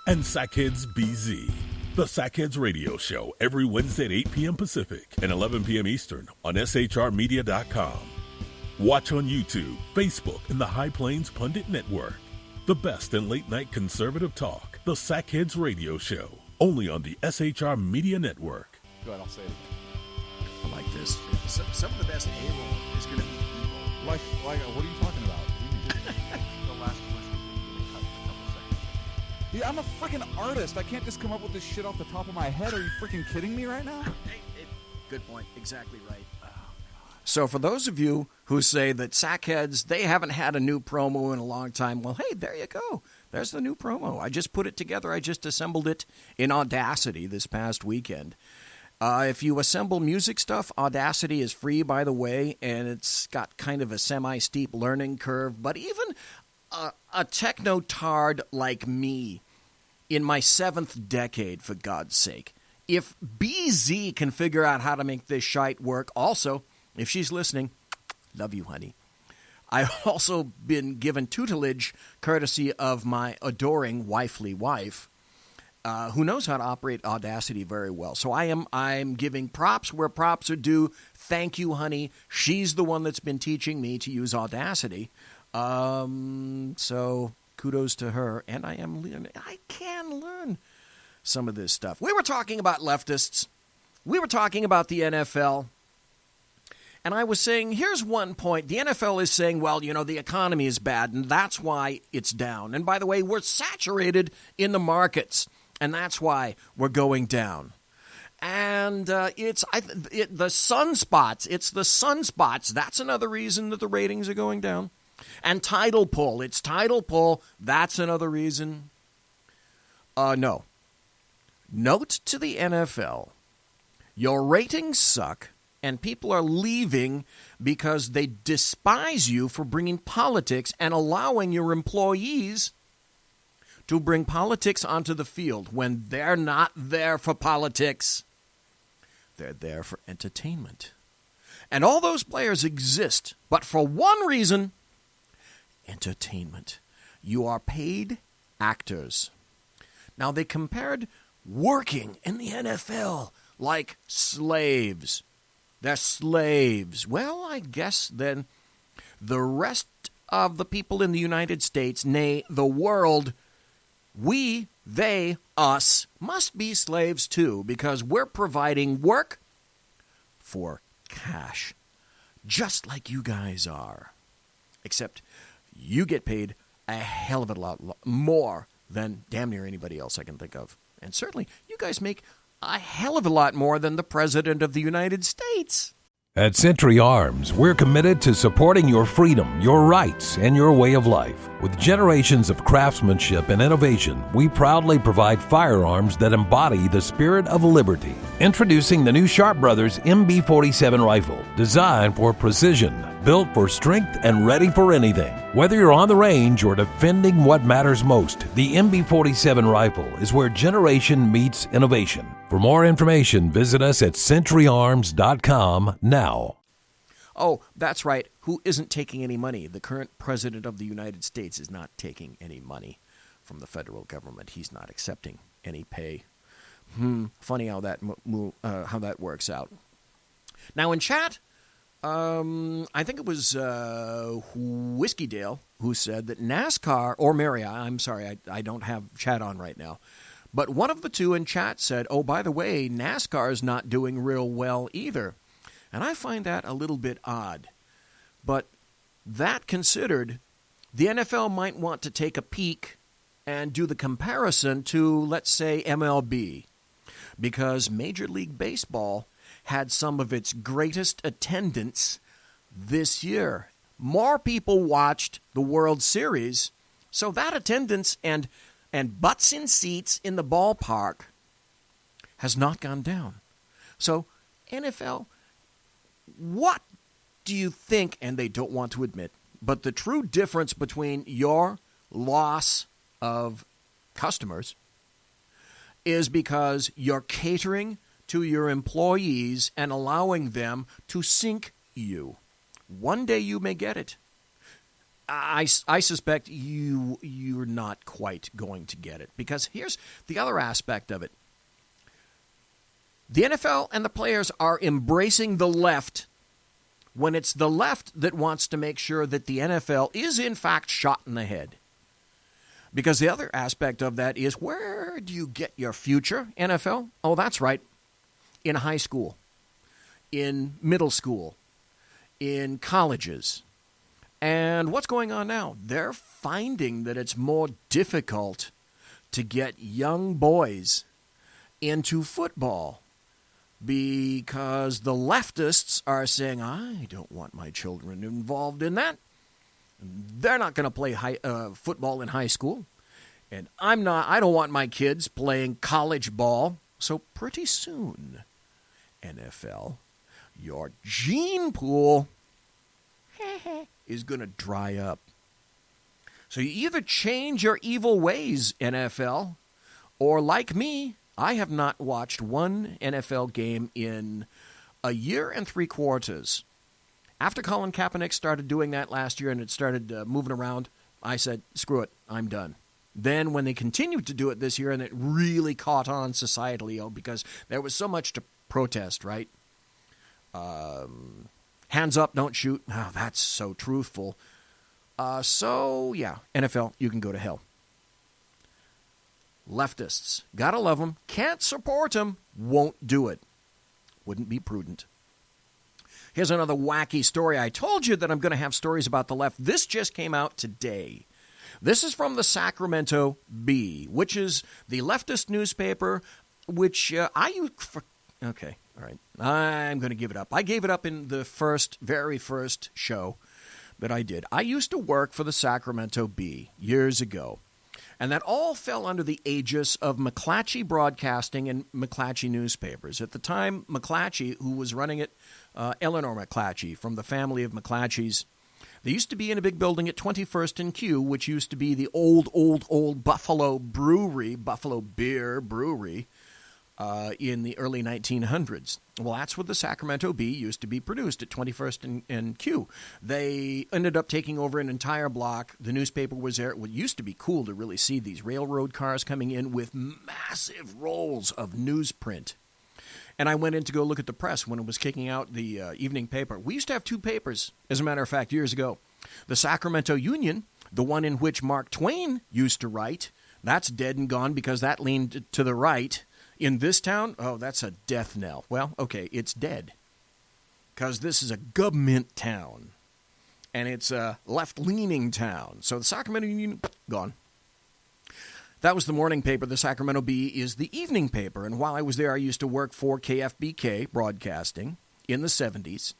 and Sackheads BZ. The Sackheads Radio Show every Wednesday at 8 p.m. Pacific and 11 p.m. Eastern on SHRmedia.com. Watch on YouTube, Facebook, and the High Plains Pundit Network. The best in late-night conservative talk. The Sackheads Radio Show, only on the SHR Media Network. Go ahead, I'll say it again. I like this. Some of the best A-roll is going to be evil. Like, what are you talking about? The last question really cut a couple seconds. Yeah, I'm a freaking artist. I can't just come up with this shit off the top of my head. Are you freaking kidding me right now? Good point. Exactly right. So for those of you who say that Sackheads, they haven't had a new promo in a long time, well, hey, there you go. There's the new promo. I just put it together. I just assembled it in Audacity this past weekend. If you assemble music stuff, Audacity is free, by the way, and it's got kind of a semi-steep learning curve. But even a techno-tard like me, in my 7th decade, for God's sake, if BZ can figure out how to make this shite work, also, if she's listening, love you, honey. I've also been given tutelage courtesy of my adoring wifely wife, who knows how to operate Audacity very well. So I'm giving props where props are due. Thank you, honey. She's the one that's been teaching me to use Audacity. So kudos to her. And I can learn some of this stuff. We were talking about leftists. We were talking about the NFL. And I was saying, here's one point. The NFL is saying, well, you know, the economy is bad, and that's why it's down. And by the way, we're saturated in the markets, and that's why we're going down. And it's the sunspots. It's the sunspots. That's another reason that the ratings are going down. And title pull. It's title pull. That's another reason. No. Note to the NFL, your ratings suck. And people are leaving because they despise you for bringing politics and allowing your employees to bring politics onto the field when they're not there for politics. They're there for entertainment. And all those players exist, but for one reason, entertainment. You are paid actors. Now, they compared working in the NFL like slaves. They're slaves. Well, I guess then the rest of the people in the United States, nay, the world, we, they, us, must be slaves too, because we're providing work for cash, just like you guys are. Except you get paid a hell of a lot more than damn near anybody else I can think of. And certainly, you guys make a hell of a lot more than the President of the United States. At Century Arms, we're committed to supporting your freedom, your rights, and your way of life. With generations of craftsmanship and innovation, we proudly provide firearms that embody the spirit of liberty. Introducing the new Sharp Brothers MB-47 rifle, designed for precision, built for strength, and ready for anything. Whether you're on the range or defending what matters most, the MB-47 rifle is where generation meets innovation. For more information, visit us at centuryarms.com now. Oh, that's right. Who isn't taking any money? The current President of the United States is not taking any money from the federal government. He's not accepting any pay. Funny how that works out. Now in chat, I think it was Whiskey Dale who said that NASCAR, or Mary, I'm sorry, I don't have chat on right now. But one of the two in chat said, oh, by the way, NASCAR is not doing real well either. And I find that a little bit odd. But that considered, the NFL might want to take a peek and do the comparison to, let's say, MLB. Because Major League Baseball had some of its greatest attendance this year. More people watched the World Series, so that attendance and butts in seats in the ballpark has not gone down. So, NFL, what do you think, and they don't want to admit, but the true difference between your loss of customers is because you're catering to your employees and allowing them to sink you. One day you may get it. I suspect you're not quite going to get it, because here's the other aspect of it. The NFL and the players are embracing the left when it's the left that wants to make sure that the NFL is in fact shot in the head. Because the other aspect of that is, where do you get your future, NFL? Oh, that's right. In high school, in middle school, in colleges. And what's going on now? They're finding that it's more difficult to get young boys into football because the leftists are saying, I don't want my children involved in that. They're not going to play football in high school. And I don't want my kids playing college ball. So pretty soon, NFL, your gene pool is going to dry up. So you either change your evil ways, NFL, or like me, I have not watched one NFL game in a year and 3 quarters. After Colin Kaepernick started doing that last year and it started moving around, I said, screw it, I'm done. Then when they continued to do it this year and it really caught on societally, because there was so much to protest, right? Hands up, don't shoot. Oh, that's so truthful. So, yeah, NFL, you can go to hell. Leftists, gotta love them, can't support them, won't do it. Wouldn't be prudent. Here's another wacky story. I told you that I'm going to have stories about the left. This just came out today. This is from the Sacramento Bee, which is the leftist newspaper, which I use for... Okay, all right. I'm going to give it up. I gave it up in the very first show that I did. I used to work for the Sacramento Bee years ago. And that all fell under the aegis of McClatchy Broadcasting and McClatchy Newspapers. At the time, McClatchy, who was running it, Eleanor McClatchy from the family of McClatchys, they used to be in a big building at 21st and Q, which used to be the old Buffalo Brewery, Buffalo Beer Brewery, in the early 1900s. Well, that's where the Sacramento Bee used to be produced, at 21st and Q. They ended up taking over an entire block. The newspaper was there. It used to be cool to really see these railroad cars coming in with massive rolls of newsprint. And I went in to go look at the press when it was kicking out the evening paper. We used to have two papers, as a matter of fact, years ago. The Sacramento Union, the one in which Mark Twain used to write, that's dead and gone because that leaned to the right. In this town, oh, that's a death knell. Well, okay, it's dead because this is a government town, and it's a left-leaning town. So the Sacramento Union, gone. That was the morning paper. The Sacramento Bee is the evening paper. And while I was there, I used to work for KFBK Broadcasting in the 70s.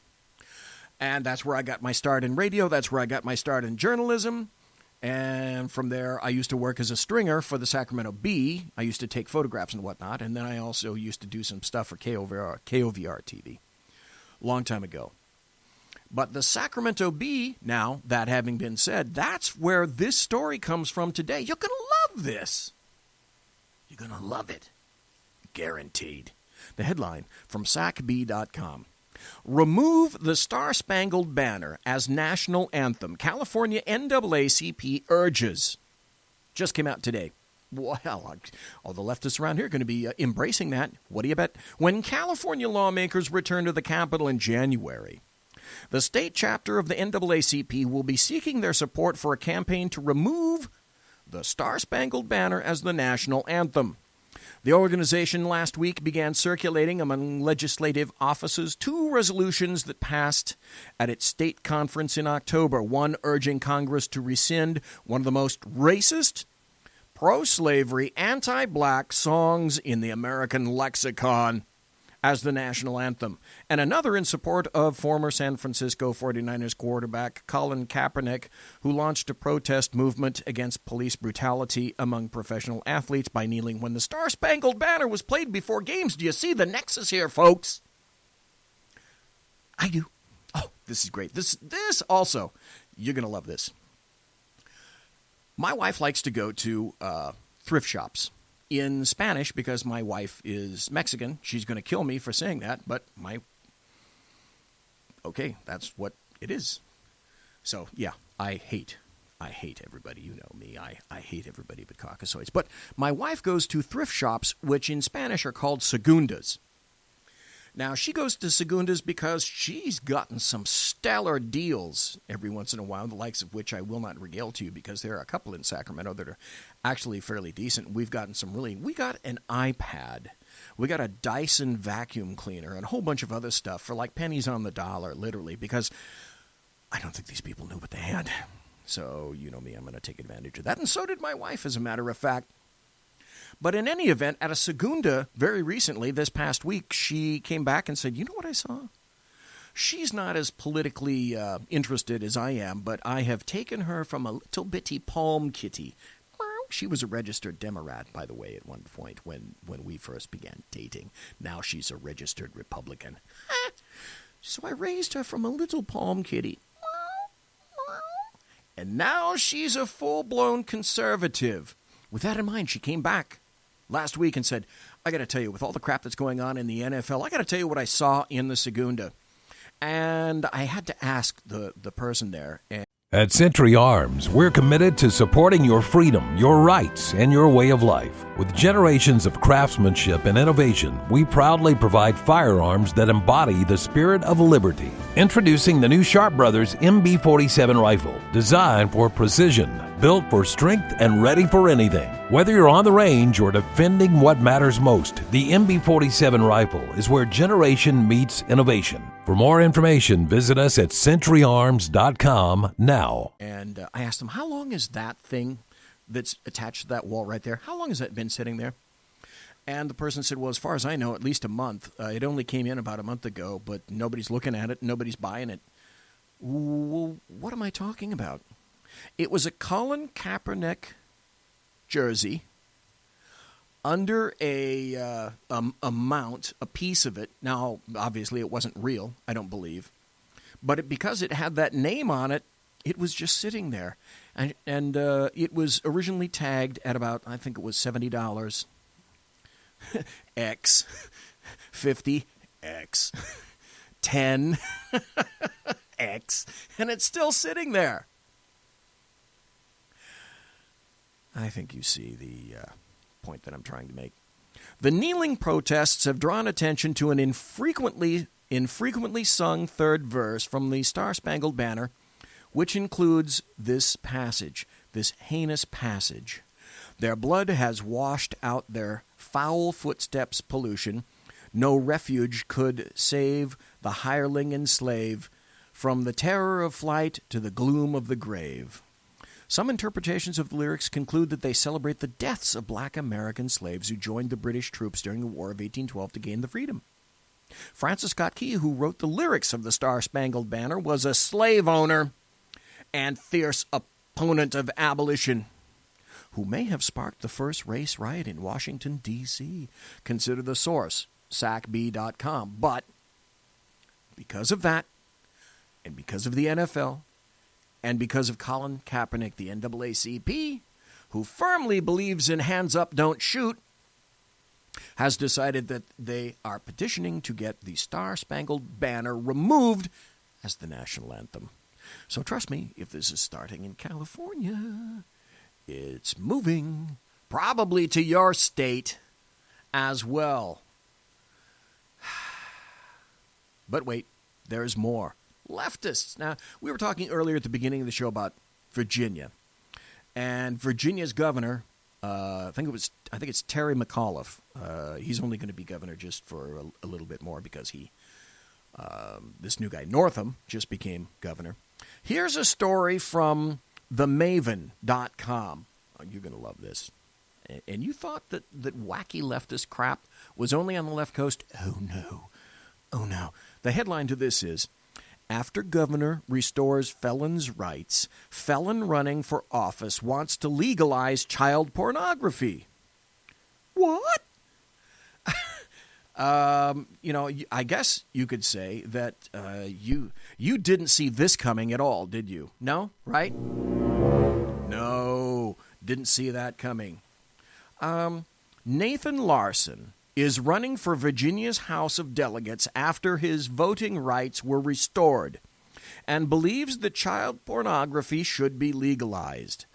And that's where I got my start in radio. That's where I got my start in journalism. And from there, I used to work as a stringer for the Sacramento Bee. I used to take photographs and whatnot. And then I also used to do some stuff for KOVR TV. Long time ago. But the Sacramento Bee, now, that having been said, that's where this story comes from today. You're going to love this. You're going to love it. Guaranteed. The headline from SacB.com. Remove the Star-Spangled Banner as national anthem. California NAACP urges. Just came out today. Well, all the leftists around here are going to be embracing that. What do you bet? When California lawmakers return to the Capitol in January, the state chapter of the NAACP will be seeking their support for a campaign to remove the Star-Spangled Banner as the national anthem. The organization last week began circulating among legislative offices two resolutions that passed at its state conference in October, one urging Congress to rescind one of the most racist, pro-slavery, anti-black songs in the American lexicon as the national anthem, and another in support of former San Francisco 49ers quarterback Colin Kaepernick, who launched a protest movement against police brutality among professional athletes by kneeling when the Star-Spangled Banner was played before games. Do you see the nexus here, folks? I do. Oh, this is great. This also, you're going to love this. My wife likes to go to thrift shops. In Spanish, because my wife is Mexican. She's going to kill me for saying that, but okay, that's what it is. So, yeah, I hate everybody. You know me. I hate everybody but Caucasoids. But my wife goes to thrift shops, which in Spanish are called segundas. Now, she goes to segundas because she's gotten some stellar deals every once in a while, the likes of which I will not regale to you because there are a couple in Sacramento that are actually fairly decent. We got an iPad. We got a Dyson vacuum cleaner and a whole bunch of other stuff for like pennies on the dollar, literally, because I don't think these people knew what they had. So, you know me, I'm going to take advantage of that. And so did my wife, as a matter of fact. But in any event, at a segunda very recently, this past week, she came back and said, you know what I saw? She's not as politically interested as I am, but I have taken her from a little bitty palm kitty. She was a registered Democrat, by the way, at one point when we first began dating. Now she's a registered Republican. So I raised her from a little palm kitty. And now she's a full-blown conservative. With that in mind, she came back last week and said, I got to tell you, with all the crap that's going on in the NFL, I got to tell you what I saw in the Segunda. And I had to ask the person there. At Century Arms, we're committed to supporting your freedom, your rights, and your way of life. With generations of craftsmanship and innovation, we proudly provide firearms that embody the spirit of liberty. Introducing the new Sharp Brothers MB-47 rifle, designed for precision, built for strength, and ready for anything. Whether you're on the range or defending what matters most, the MB-47 rifle is where generation meets innovation. For more information, visit us at centuryarms.com now. And I asked him, how long is that thing that's attached to that wall right there? How long has that been sitting there? And the person said, well, as far as I know, at least a month. It only came in about a month ago, but nobody's looking at it. Nobody's buying it. Well, what am I talking about? It was a Colin Kaepernick jersey under a mount, a piece of it. Now, obviously, it wasn't real, I don't believe. But because it had that name on it, it was just sitting there. And it was originally tagged at about, I think it was $70. X. 50. X. 10. X. And it's still sitting there. I think you see the point that I'm trying to make. The kneeling protests have drawn attention to an infrequently sung third verse from the Star-Spangled Banner, which includes this passage, this heinous passage. Their blood has washed out their foul footsteps pollution. No refuge could save the hireling and slave from the terror of flight to the gloom of the grave. Some interpretations of the lyrics conclude that they celebrate the deaths of black American slaves who joined the British troops during the War of 1812 to gain the freedom. Francis Scott Key, who wrote the lyrics of the Star-Spangled Banner, was a slave owner and fierce opponent of abolition, who may have sparked the first race riot in Washington, D.C. Consider the source, sacb.com. But because of that, and because of the NFL, and because of Colin Kaepernick, the NAACP, who firmly believes in hands up, don't shoot, has decided that they are petitioning to get the Star-Spangled Banner removed as the national anthem. So trust me, if this is starting in California, it's moving probably to your state as well. But wait, there's more. Leftists. Now, we were talking earlier at the beginning of the show about Virginia. And Virginia's governor, I think it's Terry McAuliffe. He's only going to be governor just for a little bit more because this new guy, Northam, just became governor. Here's a story from themaven.com. Oh, you're going to love this. And you thought that wacky leftist crap was only on the left coast? Oh, no. Oh, no. The headline to this is, after governor restores felons' rights, felon running for office wants to legalize child pornography. What? I guess you could say that you didn't see this coming at all, did you? No, right? No, didn't see that coming. Nathan Larson is running for Virginia's House of Delegates after his voting rights were restored and believes that child pornography should be legalized.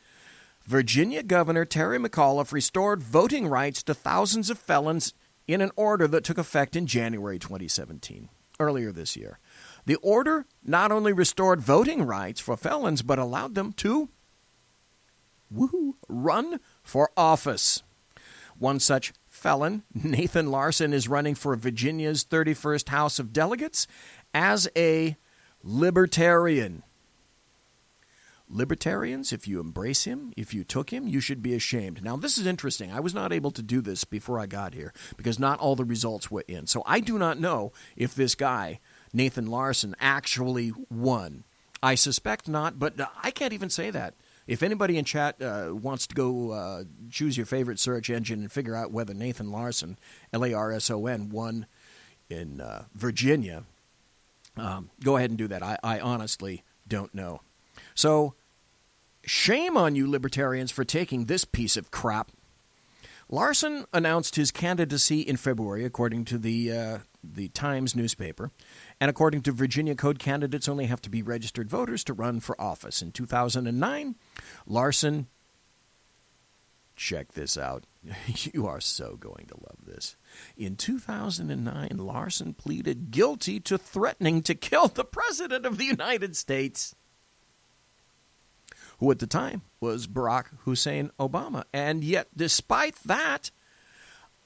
Virginia Governor Terry McAuliffe restored voting rights to thousands of felons in an order that took effect in January 2017, earlier this year. The order not only restored voting rights for felons, but allowed them to run for office. One such felon, Nathan Larson, is running for Virginia's 31st House of Delegates as a libertarian. Libertarians, if you embrace him, if you took him, you should be ashamed. Now, this is interesting. I was not able to do this before I got here because not all the results were in. So I do not know if this guy, Nathan Larson, actually won. I suspect not, but I can't even say that. If anybody in chat wants to go choose your favorite search engine and figure out whether Nathan Larson, Larson, won in Virginia, go ahead and do that. I honestly don't know. So, shame on you libertarians for taking this piece of crap. Larson announced his candidacy in February, according to the Times newspaper. And according to Virginia Code, candidates only have to be registered voters to run for office. In 2009, Larson, check this out. You are so going to love this. In 2009, Larson pleaded guilty to threatening to kill the President of the United States, who at the time was Barack Hussein Obama. And yet, despite that,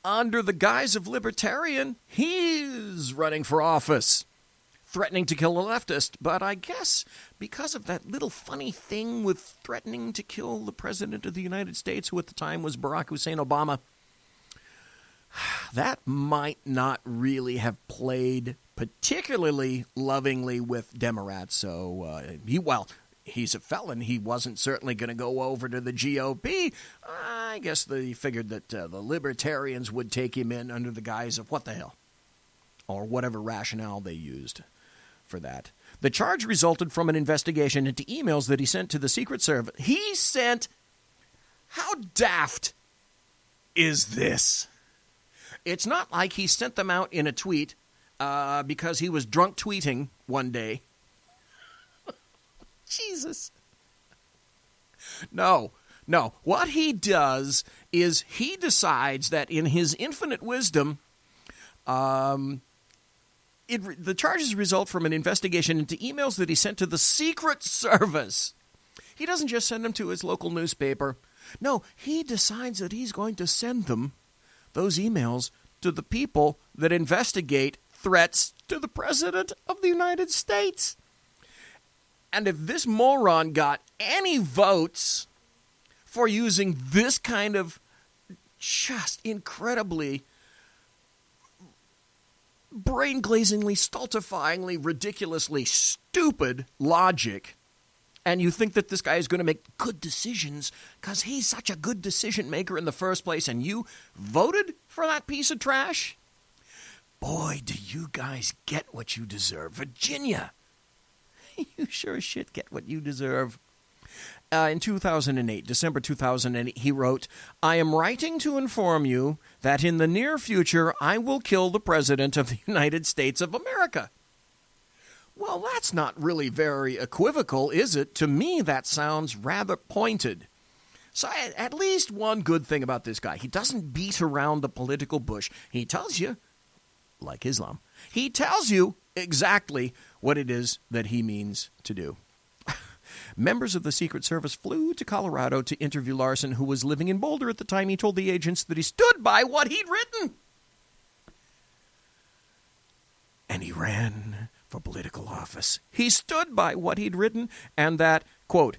under the guise of libertarian, he's running for office, threatening to kill a leftist. But I guess because of that little funny thing with threatening to kill the President of the United States, who at the time was Barack Hussein Obama, that might not really have played particularly lovingly with Democrats. So, he's a felon. He wasn't certainly going to go over to the GOP. I guess they figured that the libertarians would take him in under the guise of what the hell, or whatever rationale they used for that. The charge resulted from an investigation into emails that he sent to the Secret Service. He sent, how daft is this? It's not like he sent them out in a tweet because he was drunk tweeting one day. Jesus. No, No, what he does is he decides that in his infinite wisdom, the charges result from an investigation into emails that he sent to the Secret Service. He doesn't just send them to his local newspaper. No, he decides that he's going to send them, those emails, to the people that investigate threats to the President of the United States. And if this moron got any votes for using this kind of just incredibly brain-glazingly, stultifyingly, ridiculously stupid logic, and you think that this guy is going to make good decisions because he's such a good decision maker in the first place, and you voted for that piece of trash? Boy, do you guys get what you deserve. Virginia, you sure as shit get what you deserve. In 2008, December 2008, he wrote, "I am writing to inform you that in the near future I will kill the President of the United States of America." Well, that's not really very equivocal, is it? To me, that sounds rather pointed. So at least one good thing about this guy, he doesn't beat around the political bush. He tells you, like Islam, he tells you exactly what it is that he means to do. Members of the Secret Service flew to Colorado to interview Larson, who was living in Boulder at the time. He told the agents that he stood by what he'd written. And he ran for political office. He stood by what he'd written, and that, quote,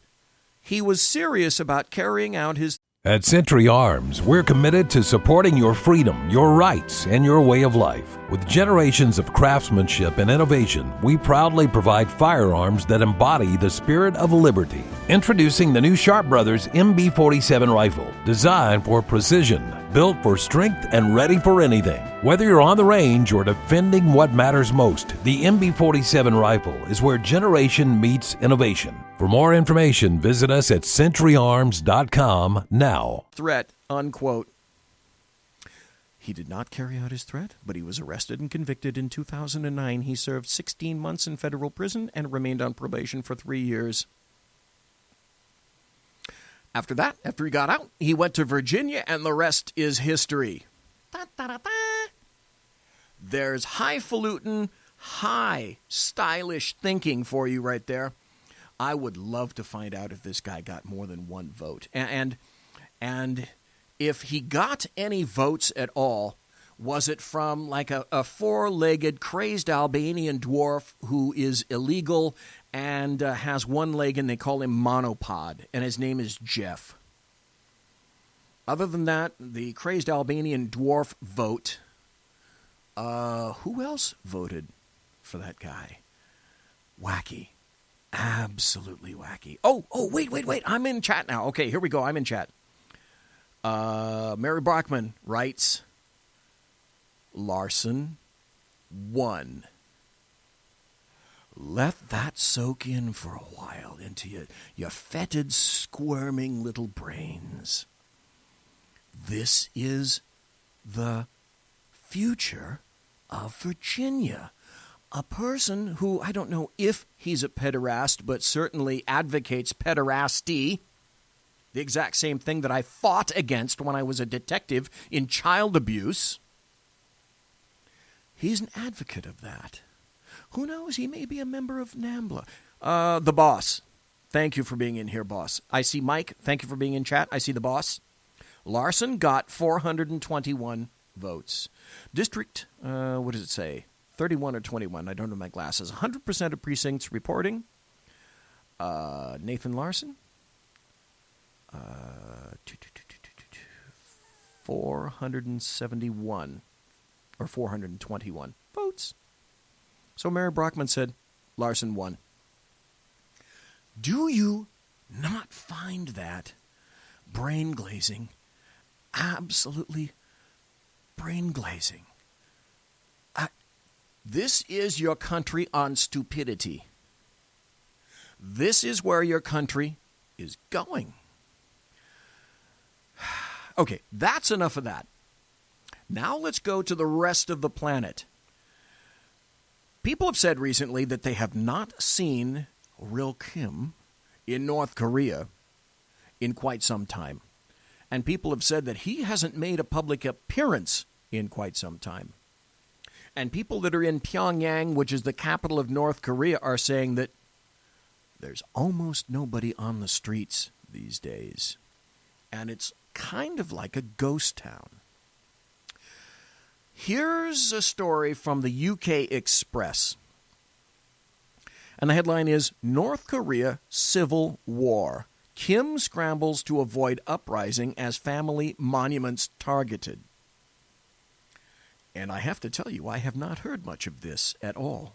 he was serious about carrying out his... At Century Arms, we're committed to supporting your freedom, your rights, and your way of life. With generations of craftsmanship and innovation, we proudly provide firearms that embody the spirit of liberty. Introducing the new Sharp Brothers MB-47 rifle, designed for precision, built for strength, and ready for anything. Whether you're on the range or defending what matters most, the MB-47 rifle is where generation meets innovation. For more information, visit us at centuryarms.com now. Threat, unquote. He did not carry out his threat, but he was arrested and convicted in 2009. He served 16 months in federal prison and remained on probation for 3 years. After that, after he got out, he went to Virginia, and the rest is history. There's highfalutin, high, stylish thinking for you right there. I would love to find out if this guy got more than one vote. And if he got any votes at all, was it from like a four-legged, crazed Albanian dwarf who is illegal and has one leg, and they call him monopod, and his name is Jeff? Other than that, the crazed Albanian dwarf vote, who else voted for that guy? Wacky. Absolutely wacky. Oh, wait. I'm in chat now. Okay, here we go. I'm in chat. Mary Brockman writes, Larson won. Let that soak in for a while into your fetid, squirming little brains. This is the future of Virginia. A person who, I don't know if he's a pederast, but certainly advocates pederasty, the exact same thing that I fought against when I was a detective in child abuse. He's an advocate of that. Who knows? He may be a member of NAMBLA. The boss. Thank you for being in here, boss. I see Mike. Thank you for being in chat. I see the boss. Larson got 421 votes. District, what does it say? 31 or 21. I don't know my glasses. 100% of precincts reporting. Nathan Larson. 471 or 421 votes. So Mary Brockman said Larson won. Do you not find that brain-glazing? Absolutely brain-glazing. This is your country on stupidity. This is where your country is going. Okay, that's enough of that. Now let's go to the rest of the planet. People have said recently that they have not seen Lil Kim in North Korea in quite some time. And people have said that he hasn't made a public appearance in quite some time. And people that are in Pyongyang, which is the capital of North Korea, are saying that there's almost nobody on the streets these days. And it's kind of like a ghost town. Here's a story from the UK Express. And the headline is, North Korea Civil War. Kim scrambles to avoid uprising as family monuments targeted. And I have to tell you, I have not heard much of this at all.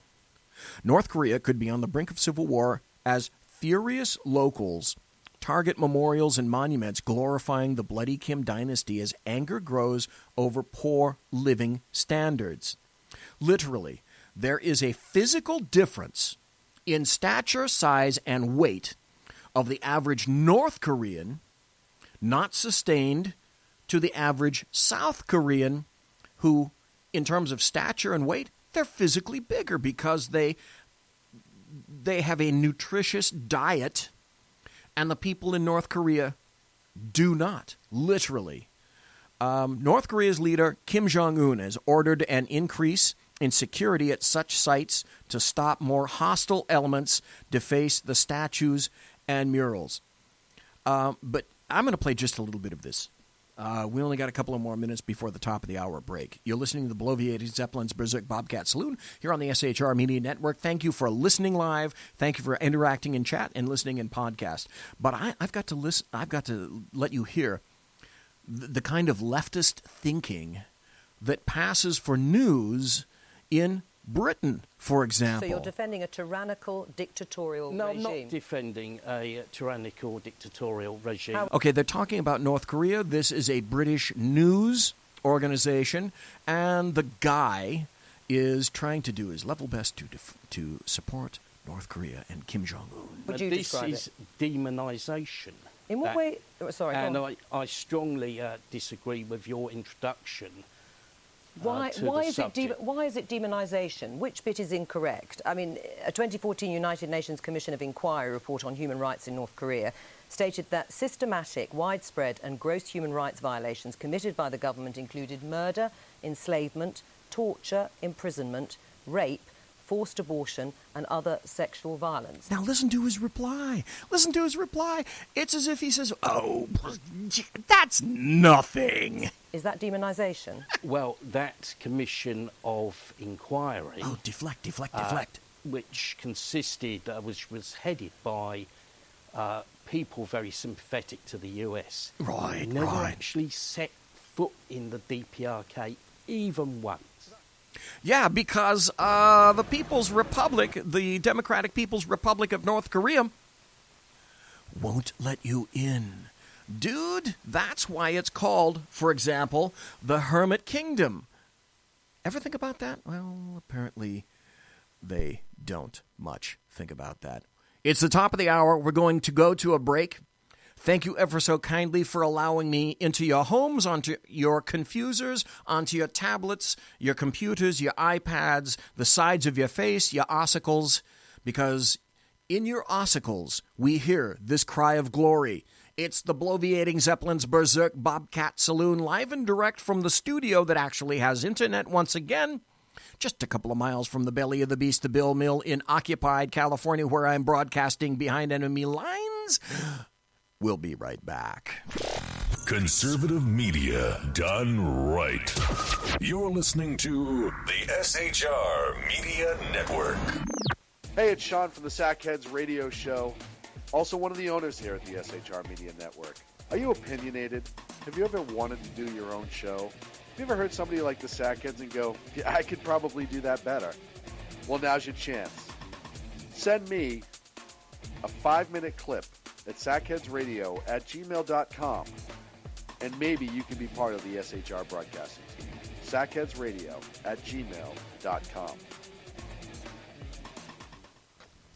North Korea could be on the brink of civil war as furious locals target memorials and monuments glorifying the bloody Kim dynasty as anger grows over poor living standards. Literally, there is a physical difference in stature, size, and weight of the average North Korean, not sustained to the average South Korean, who, in terms of stature and weight, they're physically bigger because they have a nutritious diet, and the people in North Korea do not, literally. North Korea's leader, Kim Jong-un, has ordered an increase in security at such sites to stop more hostile elements deface the statues and murals. But I'm going to play just a little bit of this. We only got a couple of more minutes before the top of the hour break. You're listening to the Bloviating Zeppelin's Berserk Bobcat Saloon here on the SHR Media Network. Thank you for listening live. Thank you for interacting in chat and listening in podcast. But I've got to listen. I've got to let you hear the kind of leftist thinking that passes for news in Britain, for example. So you're defending a tyrannical, dictatorial regime? No, I'm not defending a tyrannical, dictatorial regime. Okay, they're talking about North Korea. This is a British news organization, and the guy is trying to do his level best to support North Korea and Kim Jong-un. Would you describe this is demonisation. In what way? Sorry, and I strongly disagree with your introduction. Why is it demonisation? Which bit is incorrect? I mean, a 2014 United Nations Commission of Inquiry report on human rights in North Korea stated that systematic, widespread and gross human rights violations committed by the government included murder, enslavement, torture, imprisonment, rape, forced abortion and other sexual violence. Now listen to his reply. Listen to his reply. It's as if he says, oh, that's nothing. Is that demonisation? Well, that commission of inquiry... Oh, deflect. Which consisted, which was headed by people very sympathetic to the US. Right, never actually set foot in the DPRK even once. Yeah, because the People's Republic, the Democratic People's Republic of North Korea, won't let you in. Dude, that's why it's called, for example, the Hermit Kingdom. Ever think about that? Well, apparently they don't much think about that. It's the top of the hour. We're going to go to a break. Thank you ever so kindly for allowing me into your homes, onto your confusers, onto your tablets, your computers, your iPads, the sides of your face, your ossicles, because in your ossicles we hear this cry of glory. It's the Bloviating Zeppelin's Berserk Bobcat Saloon, live and direct from the studio that actually has internet once again, just a couple of miles from the belly of the beast, the Bill Mill in occupied California, where I'm broadcasting behind enemy lines. We'll be right back. Conservative media done right. You're listening to the SHR Media Network. Hey, it's Sean from the Sackheads radio show. Also one of the owners here at the SHR Media Network. Are you opinionated? Have you ever wanted to do your own show? Have you ever heard somebody like the Sackheads and go, yeah, I could probably do that better? Well, now's your chance. Send me a 5-minute clip at sackheadsradio@gmail.com, and maybe you can be part of the SHR broadcasting team. sackheadsradio@gmail.com.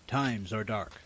Times are dark.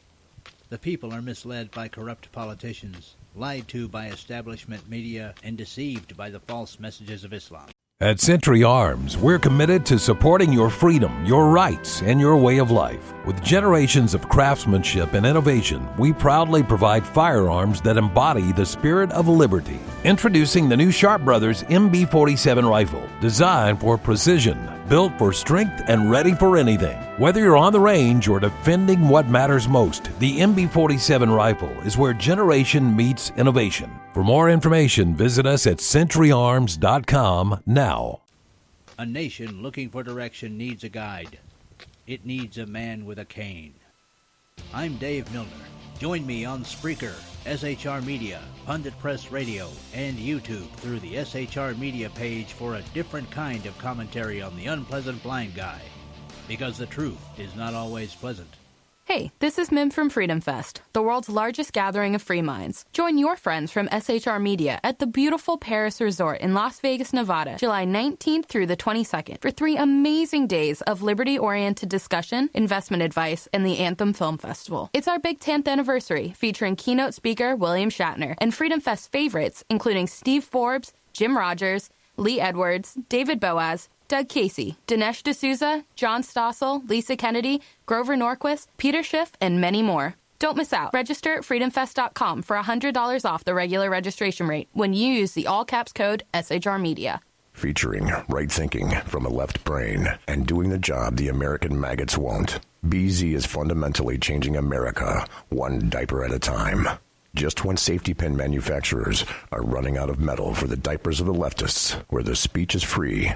The people are misled by corrupt politicians, lied to by establishment media, and deceived by the false messages of Islam. At Century Arms, we're committed to supporting your freedom, your rights, and your way of life. With generations of craftsmanship and innovation, we proudly provide firearms that embody the spirit of liberty. Introducing the new Sharp Brothers MB-47 rifle, designed for precision, built for strength, and ready for anything. Whether you're on the range or defending what matters most, the MB-47 rifle is where generation meets innovation. For more information, visit us at centuryarms.com now. A nation looking for direction needs a guide. It needs a man with a cane. I'm Dave Milner. Join me on Spreaker, SHR Media, Pundit Press Radio, and YouTube through the SHR Media page for a different kind of commentary on the unpleasant blind guy. Because the truth is not always pleasant. Hey, this is Mim from Freedom Fest, the world's largest gathering of free minds. Join your friends from SHR Media at the beautiful Paris Resort in Las Vegas, Nevada, July 19th through the 22nd for 3 amazing days of liberty-oriented discussion, investment advice, and the Anthem Film Festival. It's our big 10th anniversary, featuring keynote speaker William Shatner and Freedom Fest favorites, including Steve Forbes, Jim Rogers, Lee Edwards, David Boaz, Doug Casey, Dinesh D'Souza, John Stossel, Lisa Kennedy, Grover Norquist, Peter Schiff, and many more. Don't miss out. Register at freedomfest.com for $100 off the regular registration rate when you use the all-caps code SHR Media. Featuring right thinking from a left brain and doing the job the American maggots won't. BZ is fundamentally changing America one diaper at a time. Just when safety pin manufacturers are running out of metal for the diapers of the leftists, where the speech is free,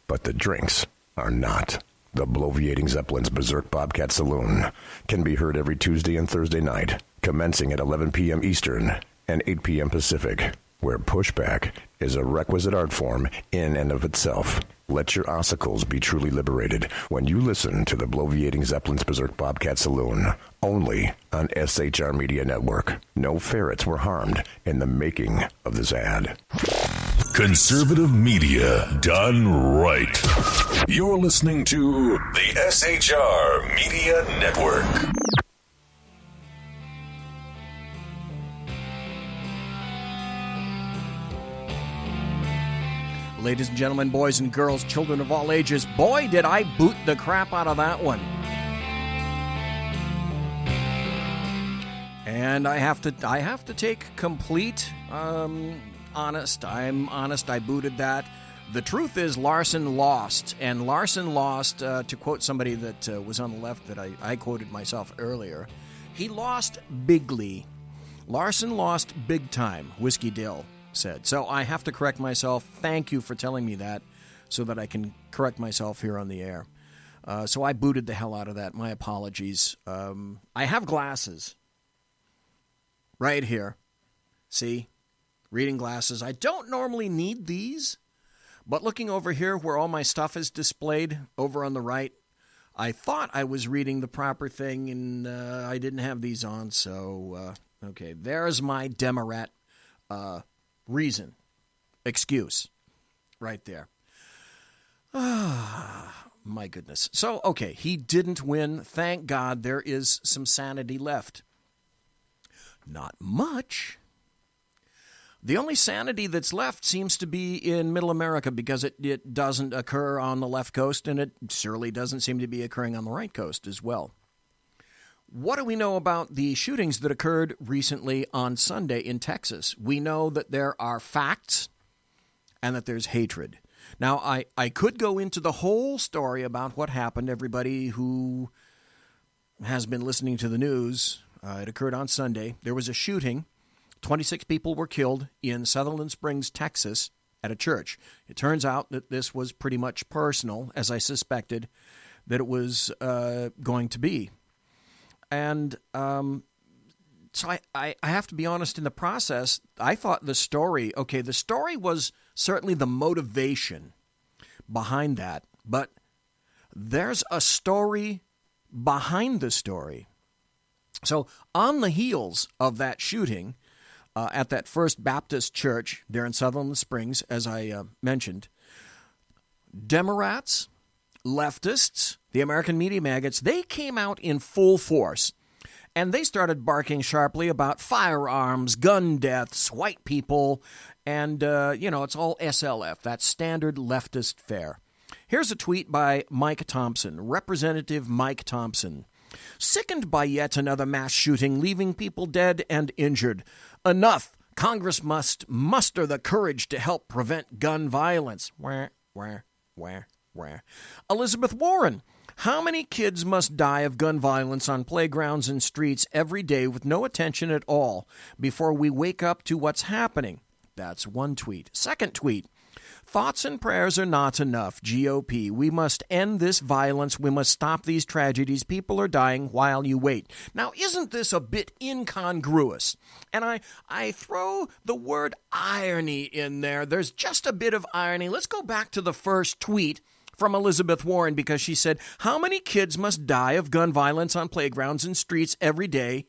but the drinks are not. The Bloviating Zeppelin's Berserk Bobcat Saloon can be heard every Tuesday and Thursday night, commencing at 11 p.m. Eastern and 8 p.m. Pacific, where pushback is a requisite art form in and of itself. Let your ossicles be truly liberated when you listen to the Bloviating Zeppelin's Berserk Bobcat Saloon, only on SHR Media Network. No ferrets were harmed in the making of this ad. Conservative media done right. You're listening to the SHR Media Network. Ladies and gentlemen, boys and girls, children of all ages, boy, did I boot the crap out of that one. And I have to take complete honest. I'm honest. I booted that. The truth is Larson lost. And Larson lost, to quote somebody that was on the left that I quoted myself earlier, he lost bigly. Larson lost big time, Whiskey Dill said. So I have to correct myself. Thank you for telling me that so that I can correct myself here on the air. So I booted the hell out of that. My apologies. I have glasses right here. See? Reading glasses. I don't normally need these, but looking over here where all my stuff is displayed over on the right, I thought I was reading the proper thing, and I didn't have these on, so, okay. There's my Demorat reason, excuse, right there. My goodness. So, okay, he didn't win. Thank God there is some sanity left. Not much. The only sanity that's left seems to be in Middle America because it doesn't occur on the left coast, and it surely doesn't seem to be occurring on the right coast as well. What do we know about the shootings that occurred recently on Sunday in Texas? We know that there are facts and that there's hatred. Now, I could go into the whole story about what happened. Everybody who has been listening to the news, it occurred on Sunday. There was a shooting. 26 people were killed in Sutherland Springs, Texas, at a church. It turns out that this was pretty much personal, as I suspected that it was going to be. And so I have to be honest, in the process, I thought the story was certainly the motivation behind that, but there's a story behind the story. So on the heels of that shooting at that First Baptist Church there in Sutherland Springs, as I mentioned, Democrats, leftists, the American media maggots, they came out in full force. And they started barking sharply about firearms, gun deaths, white people, and, it's all SLF, that's standard leftist fare. Here's a tweet by Mike Thompson, Representative Mike Thompson. Sickened by yet another mass shooting, leaving people dead and injured. Enough. Congress must muster the courage to help prevent gun violence. Where? Elizabeth Warren. How many kids must die of gun violence on playgrounds and streets every day with no attention at all before we wake up to what's happening? That's one tweet. Second tweet. Thoughts and prayers are not enough, GOP. We must end this violence. We must stop these tragedies. People are dying while you wait. Now, isn't this a bit incongruous? And I throw the word irony in there. There's just a bit of irony. Let's go back to the first tweet from Elizabeth Warren, because she said, how many kids must die of gun violence on playgrounds and streets every day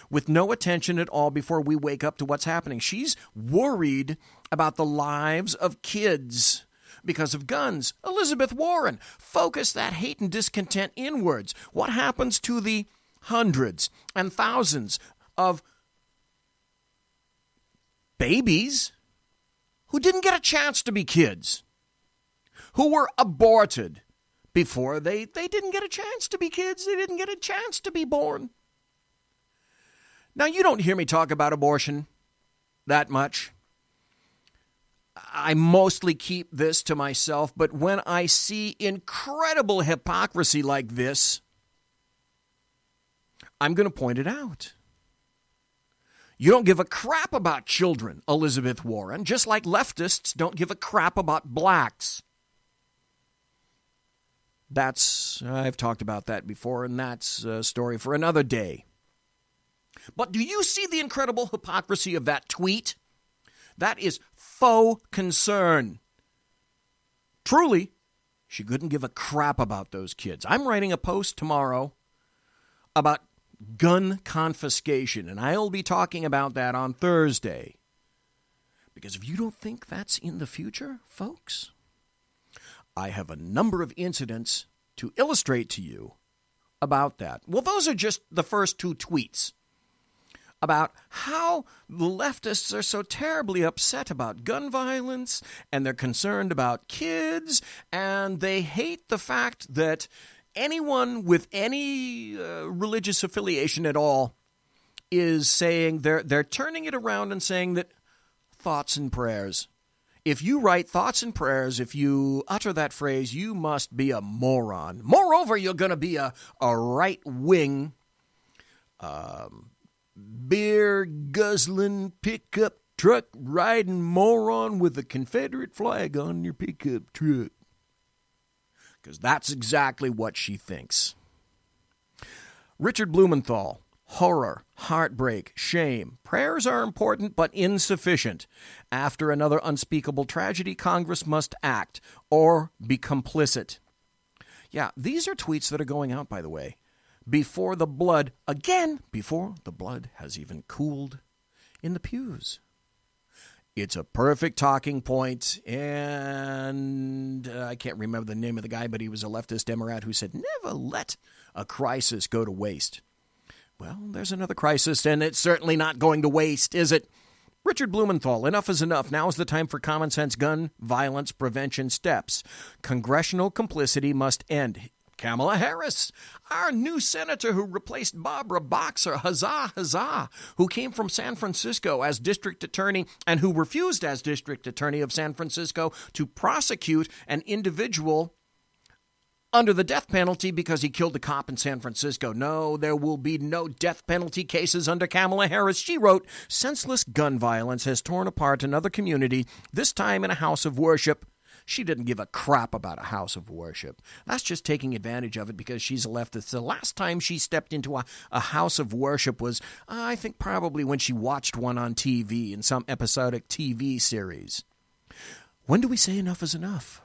with no attention at all before we wake up to what's happening? She's worried about the lives of kids because of guns. Elizabeth Warren, focus that hate and discontent inwards. What happens to the hundreds and thousands of babies who didn't get a chance to be kids, who were aborted before they didn't get a chance to be kids, they didn't get a chance to be born? Now, you don't hear me talk about abortion that much. I mostly keep this to myself, but when I see incredible hypocrisy like this, I'm going to point it out. You don't give a crap about children, Elizabeth Warren, just like leftists don't give a crap about blacks. I've talked about that before, and that's a story for another day. But do you see the incredible hypocrisy of that tweet? That is faux concern. Truly, she couldn't give a crap about those kids. I'm writing a post tomorrow about gun confiscation, and I'll be talking about that on Thursday. Because if you don't think that's in the future, folks, I have a number of incidents to illustrate to you about that. Well, those are just the first two tweets about how the leftists are so terribly upset about gun violence, and they're concerned about kids, and they hate the fact that anyone with any religious affiliation at all is saying they're turning it around and saying that thoughts and prayers. If you write thoughts and prayers, if you utter that phrase, you must be a moron. Moreover, you're going to be a right-wing beer guzzling pickup truck riding moron with a Confederate flag on your pickup truck. Because that's exactly what she thinks. Richard Blumenthal, horror, heartbreak, shame. Prayers are important but insufficient. After another unspeakable tragedy, Congress must act or be complicit. Yeah, these are tweets that are going out, by the way, before the blood has even cooled in the pews. It's a perfect talking point, and I can't remember the name of the guy, but he was a leftist Democrat who said, never let a crisis go to waste. Well, there's another crisis, and it's certainly not going to waste, is it? Richard Blumenthal, enough is enough. Now is the time for common sense gun violence prevention steps. Congressional complicity must end. Kamala Harris, our new senator who replaced Barbara Boxer, huzzah, huzzah, who came from San Francisco as district attorney and who refused as district attorney of San Francisco to prosecute an individual under the death penalty because he killed a cop in San Francisco. No, there will be no death penalty cases under Kamala Harris. She wrote, senseless gun violence has torn apart another community, this time in a house of worship. She didn't give a crap about a house of worship. That's just taking advantage of it because she's a leftist. The last time she stepped into a house of worship was, I think, probably when she watched one on TV in some episodic TV series. When do we say enough is enough?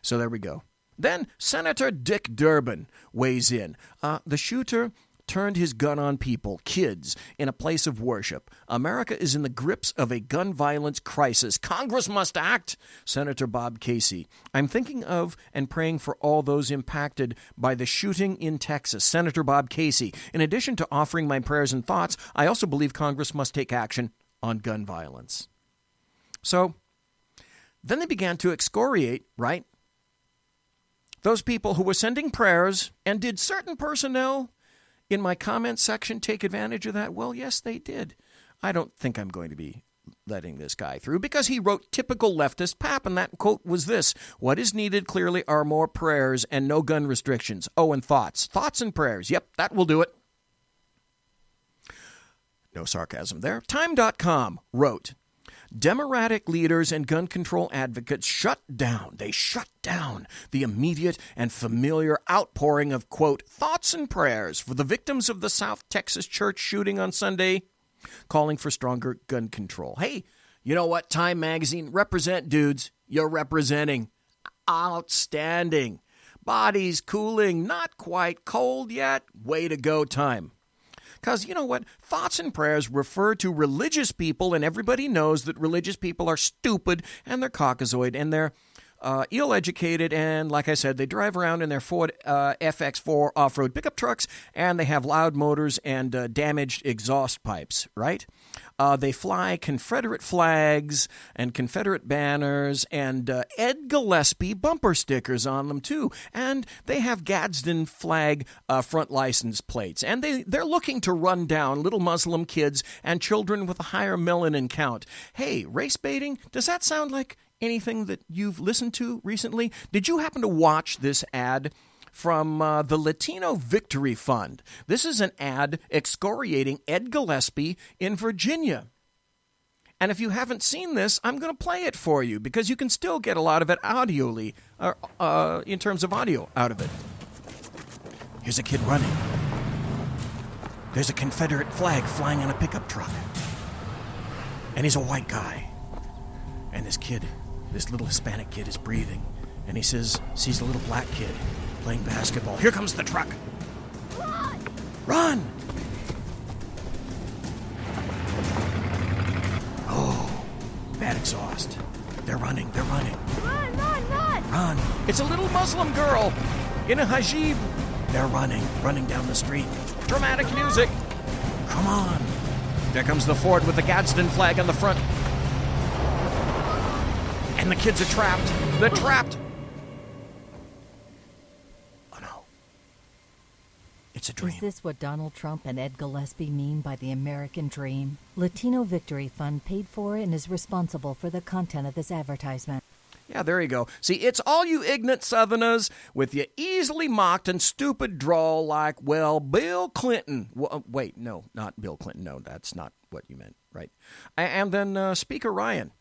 So there we go. Then Senator Dick Durbin weighs in. The shooter turned his gun on people, kids, in a place of worship. America is in the grips of a gun violence crisis. Congress must act. Senator Bob Casey. I'm thinking of and praying for all those impacted by the shooting in Texas. Senator Bob Casey. In addition to offering my prayers and thoughts, I also believe Congress must take action on gun violence. So, then they began to excoriate, right? Those people who were sending prayers, and did certain personnel in my comment section take advantage of that? Well, yes, they did. I don't think I'm going to be letting this guy through because he wrote typical leftist pap, and that quote was this: what is needed clearly are more prayers and no gun restrictions. Oh, and thoughts. Thoughts and prayers. Yep, that will do it. No sarcasm there. Time.com wrote, Democratic leaders and gun control advocates shut down the immediate and familiar outpouring of, quote, thoughts and prayers for the victims of the South Texas church shooting on Sunday, calling for stronger gun control. Hey, you know what, Time magazine, represent, dudes. You're representing. Outstanding. Bodies cooling, not quite cold yet. Way to go, Time. Because, you know what, thoughts and prayers refer to religious people, and everybody knows that religious people are stupid, and they're Caucasoid, and they're ill-educated, and like I said, they drive around in their Ford FX4 off-road pickup trucks, and they have loud motors and damaged exhaust pipes, right? They fly Confederate flags and Confederate banners and Ed Gillespie bumper stickers on them, too. And they have Gadsden flag front license plates. And they're looking to run down little Muslim kids and children with a higher melanin count. Hey, race baiting, does that sound like anything that you've listened to recently? Did you happen to watch this ad from the Latino Victory Fund? This is an ad excoriating Ed Gillespie in Virginia. And if you haven't seen this, I'm going to play it for you because you can still get a lot of it audioly, in terms of audio out of it. Here's a kid running. There's a Confederate flag flying on a pickup truck. And he's a white guy. And this little Hispanic kid is breathing. And he sees a little black kid playing basketball. Here comes the truck. Run! Run! Oh, bad exhaust. They're running. Run! Run! It's a little Muslim girl in a hijab. They're running down the street. Dramatic music. Come on. There comes the Ford with the Gadsden flag on the front. And the kids are trapped. They're trapped. Oh, no. It's a dream. Is this what Donald Trump and Ed Gillespie mean by the American dream? Latino Victory Fund paid for and is responsible for the content of this advertisement. Yeah, there you go. See, it's all you ignorant Southerners with your easily mocked and stupid drawl like, well, Bill Clinton. Wait, no, not Bill Clinton. No, that's not what you meant, right? And then Speaker Ryan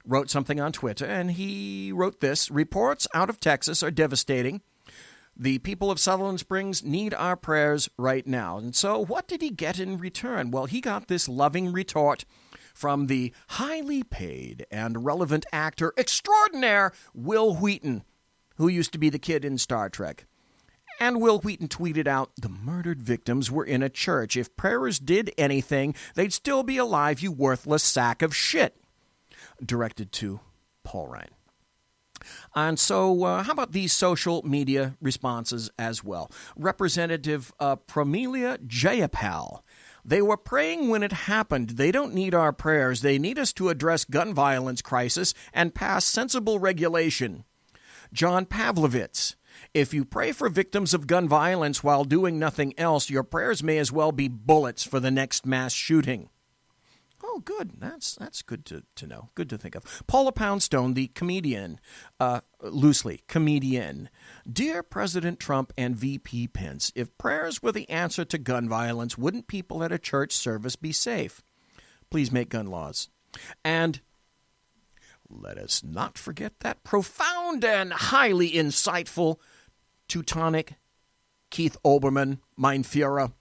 wrote something on Twitter, and he wrote this: reports out of Texas are devastating. The people of Sutherland Springs need our prayers right now. And so what did he get in return? Well, he got this loving retort from the highly paid and relevant actor extraordinaire Will Wheaton, who used to be the kid in Star Trek. And Will Wheaton tweeted out, the murdered victims were in a church. If prayers did anything, they'd still be alive, you worthless sack of shit. Directed to Paul Ryan. And so how about these social media responses as well? Representative Pramelia Jayapal. They were praying when it happened. They don't need our prayers. They need us to address gun violence crisis and pass sensible regulation. John Pavlovitz. If you pray for victims of gun violence while doing nothing else, your prayers may as well be bullets for the next mass shooting. Oh, good. That's good to know. Good to think of. Paula Poundstone, the comedian, loosely, comedian. Dear President Trump and VP Pence, if prayers were the answer to gun violence, wouldn't people at a church service be safe? Please make gun laws. And let us not forget that profound and highly insightful Teutonic Keith Olbermann, mein Führer.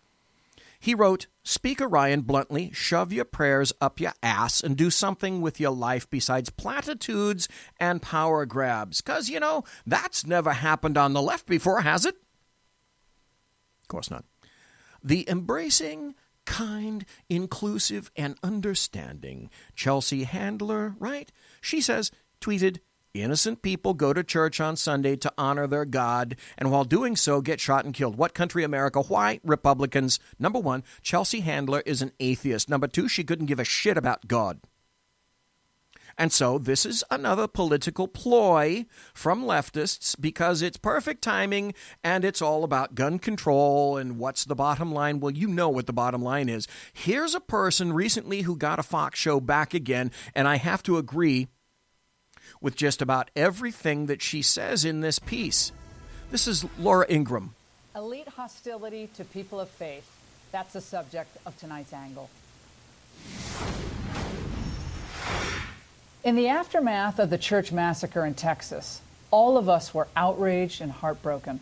He wrote, Speaker Ryan bluntly, shove your prayers up your ass and do something with your life besides platitudes and power grabs. Because, you know, that's never happened on the left before, has it? Of course not. the embracing, kind, inclusive, and understanding Chelsea Handler, right? She says, tweeted, innocent people go to church on Sunday to honor their God, and while doing so, get shot and killed. What country, America? Why? Republicans. Number one, Chelsea Handler is an atheist. Number two, she couldn't give a shit about God. And so this is another political ploy from leftists because it's perfect timing and it's all about gun control and what's the bottom line. Well, you know what the bottom line is. Here's a person recently who got a Fox show back again, and I have to agree with just about everything that she says in this piece. This is Laura Ingraham. Elite hostility to people of faith. That's the subject of tonight's angle. In the aftermath of the church massacre in Texas, all of us were outraged and heartbroken.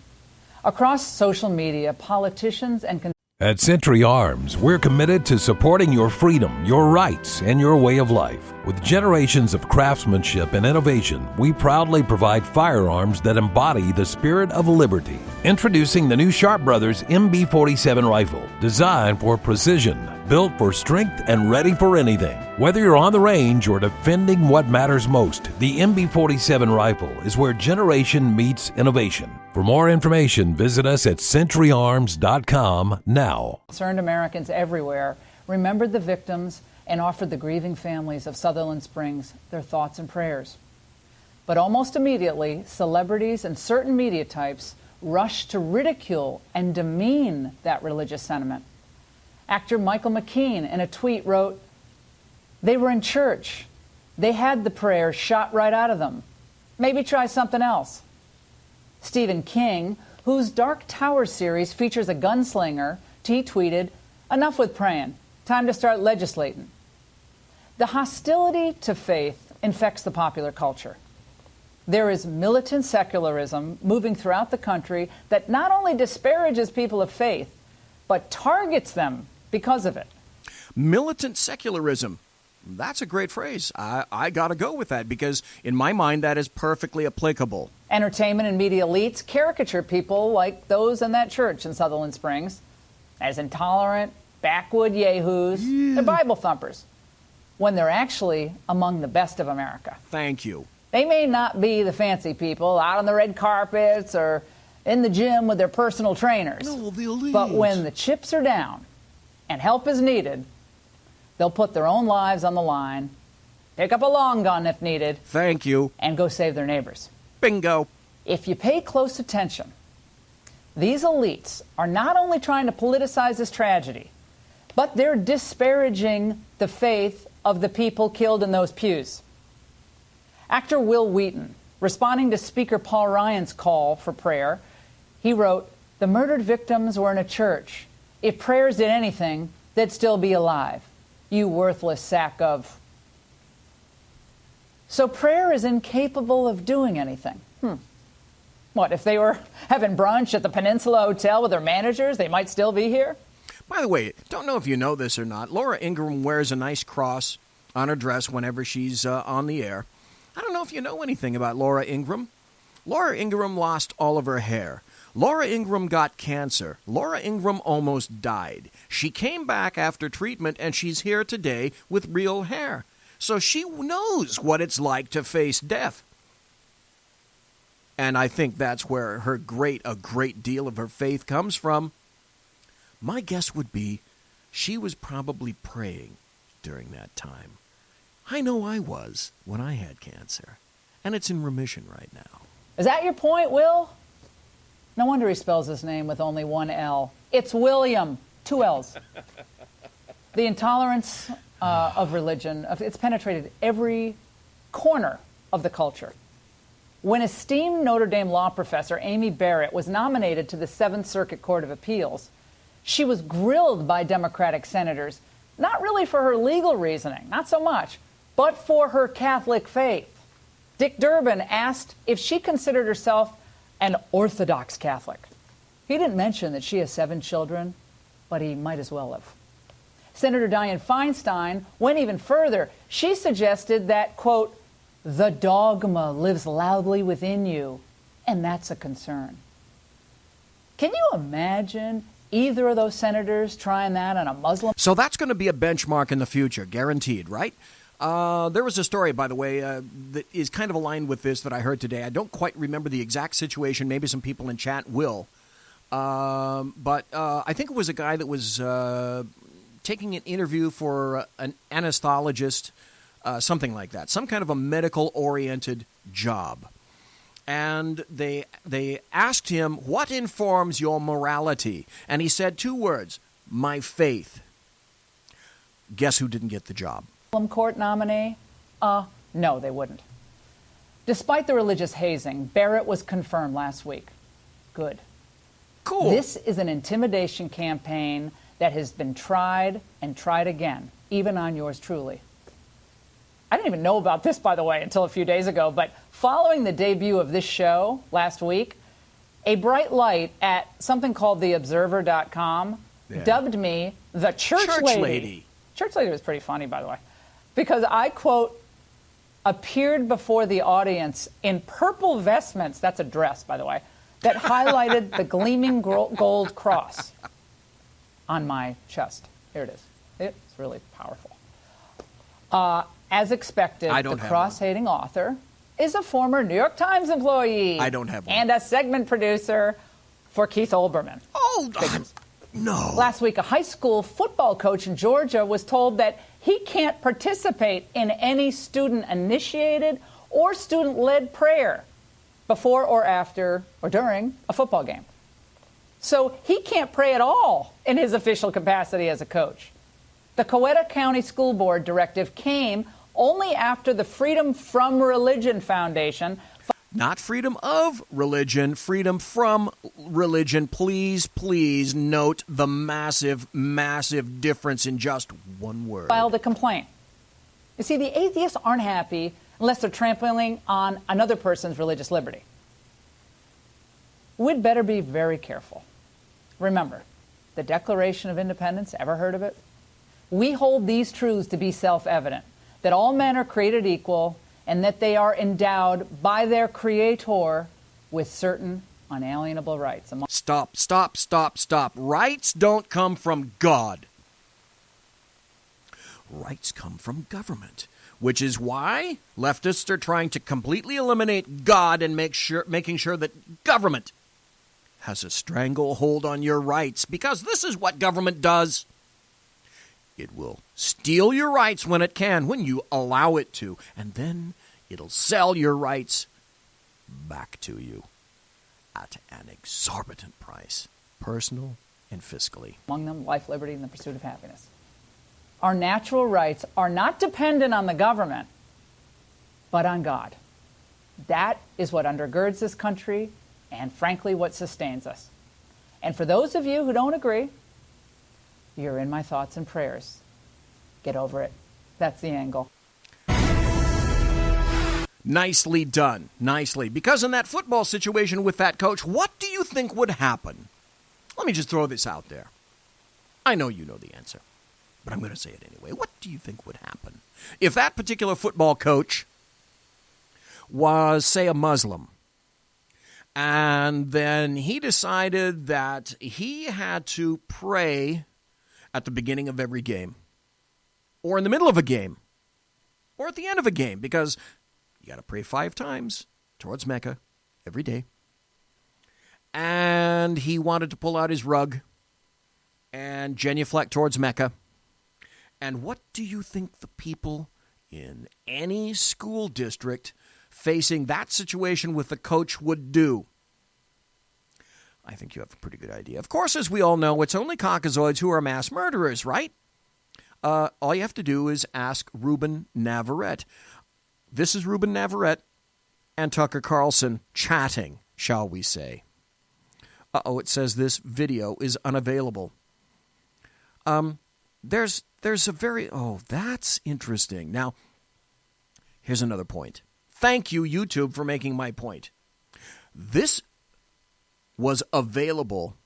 Across social media, politicians and At Century Arms, we're committed to supporting your freedom, your rights, and your way of life. With generations of craftsmanship and innovation, we proudly provide firearms that embody the spirit of liberty. Introducing the new Sharp Brothers MB-47 rifle, designed for precision, built for strength, and ready for anything. Whether you're on the range or defending what matters most, the MB-47 rifle is where generation meets innovation. For more information, visit us at centuryarms.com now. Concerned Americans everywhere remembered the victims and offered the grieving families of Sutherland Springs their thoughts and prayers. But almost immediately, celebrities and certain media types rushed to ridicule and demean that religious sentiment. Actor Michael McKean in a tweet wrote, "They were in church. They had the prayer shot right out of them. Maybe try something else." Stephen King, whose Dark Tower series features a gunslinger, tweeted, "Enough with praying. Time to start legislating." The hostility to faith infects the popular culture. There is militant secularism moving throughout the country that not only disparages people of faith, but targets them because of it. Militant secularism. That's a great phrase. I got to go with that because in my mind that is perfectly applicable. Entertainment and media elites caricature people like those in that church in Sutherland Springs as intolerant, backwood yahoos, and Bible thumpers, when they're actually among the best of America. Thank you. They may not be the fancy people out on the red carpets or in the gym with their personal trainers. No, the elite. But when the chips are down and help is needed, they'll put their own lives on the line, pick up a long gun if needed. Thank you. And go save their neighbors. Bingo. If you pay close attention, these elites are not only trying to politicize this tragedy, but they're disparaging the faith of the people killed in those pews. Actor Will Wheaton, responding to Speaker Paul Ryan's call for prayer, he wrote, "The murdered victims were in a church. If prayers did anything, they'd still be alive. You worthless sack of..." So prayer is incapable of doing anything. What, if they were having brunch at the Peninsula Hotel with their managers, they might still be here? By the way, don't know if you know this or not, Laura Ingraham wears a nice cross on her dress whenever she's on the air. I don't know if you know anything about Laura Ingraham. Laura Ingraham lost all of her hair. Laura Ingraham got cancer. Laura Ingraham almost died. She came back after treatment, and she's here today with real hair. So she knows what it's like to face death. And I think that's where a great deal of her faith comes from. My guess would be she was probably praying during that time. I know I was when I had cancer, and it's in remission right now. Is that your point, Will? No wonder he spells his name with only one L. It's William, 2 L's. The intolerance of religion, it's penetrated every corner of the culture. When esteemed Notre Dame law professor Amy Barrett was nominated to the 7th Circuit Court of Appeals, she was grilled by Democratic senators, not really for her legal reasoning, not so much, but for her Catholic faith. Dick Durbin asked if she considered herself an Orthodox Catholic. He didn't mention that she has 7 children, but he might as well have. Senator Dianne Feinstein went even further. She suggested that, quote, "the dogma lives loudly within you, and that's a concern." Can you imagine either of those senators trying that on a Muslim. So that's going to be a benchmark in the future, guaranteed, right? There was a story, by the way, that is kind of aligned with this that I heard today. I don't quite remember the exact situation. Maybe some people in chat will. But I think it was a guy that was taking an interview for an anesthetologist, something like that, some kind of a medical-oriented job. And they asked him, what informs your morality? And he said 2 words, my faith. Guess who didn't get the job? Court nominee? No, they wouldn't. Despite the religious hazing, Barrett was confirmed last week. Good. Cool. This is an intimidation campaign that has been tried and tried again, even on yours truly. I didn't even know about this, by the way, until a few days ago, but following the debut of this show last week, a bright light at something called theobserver.com dubbed me the church lady. Church lady was pretty funny, by the way, because I, quote, appeared before the audience in purple vestments, that's a dress, by the way, that highlighted the gleaming gold cross on my chest. Here it is. It's really powerful. As expected, the cross-hating author is a former New York Times employee. I don't have one. And a segment producer for Keith Olbermann. Oh, no. Last week, a high school football coach in Georgia was told that he can't participate in any student-initiated or student-led prayer before or after or during a football game. So he can't pray at all in his official capacity as a coach. The Coweta County School Board directive came only after the Freedom from Religion Foundation. Not freedom of religion, freedom from religion. Please, please note the massive, massive difference in just one word. Filed a complaint. You see, the atheists aren't happy unless they're trampling on another person's religious liberty. We'd better be very careful. Remember, the Declaration of Independence, ever heard of it? We hold these truths to be self-evident, that all men are created equal and that they are endowed by their Creator with certain unalienable rights. Stop. Rights don't come from God. Rights come from government, which is why leftists are trying to completely eliminate God and making sure that government has a stranglehold on your rights, because this is what government does. It will steal your rights when it can, when you allow it to, and then it'll sell your rights back to you at an exorbitant price, personal and fiscally. Among them, life, liberty, and the pursuit of happiness. Our natural rights are not dependent on the government, but on God. That is what undergirds this country and, frankly, what sustains us. And for those of you who don't agree, you're in my thoughts and prayers. Get over it. That's the angle. Nicely done. Nicely. Because in that football situation with that coach, what do you think would happen? Let me just throw this out there. I know you know the answer, but I'm going to say it anyway. What do you think would happen if that particular football coach was, say, a Muslim, and then he decided that he had to pray at the beginning of every game, or in the middle of a game, or at the end of a game, because you got to pray 5 times towards Mecca every day. And he wanted to pull out his rug and genuflect towards Mecca. And what do you think the people in any school district facing that situation with the coach would do? I think you have a pretty good idea. Of course, as we all know, it's only Caucasoids who are mass murderers, right? All you have to do is ask Ruben Navarrete. This is Ruben Navarrete and Tucker Carlson chatting, shall we say. It says this video is unavailable. There's a very... that's interesting. Now, here's another point. Thank you, YouTube, for making my point. This was available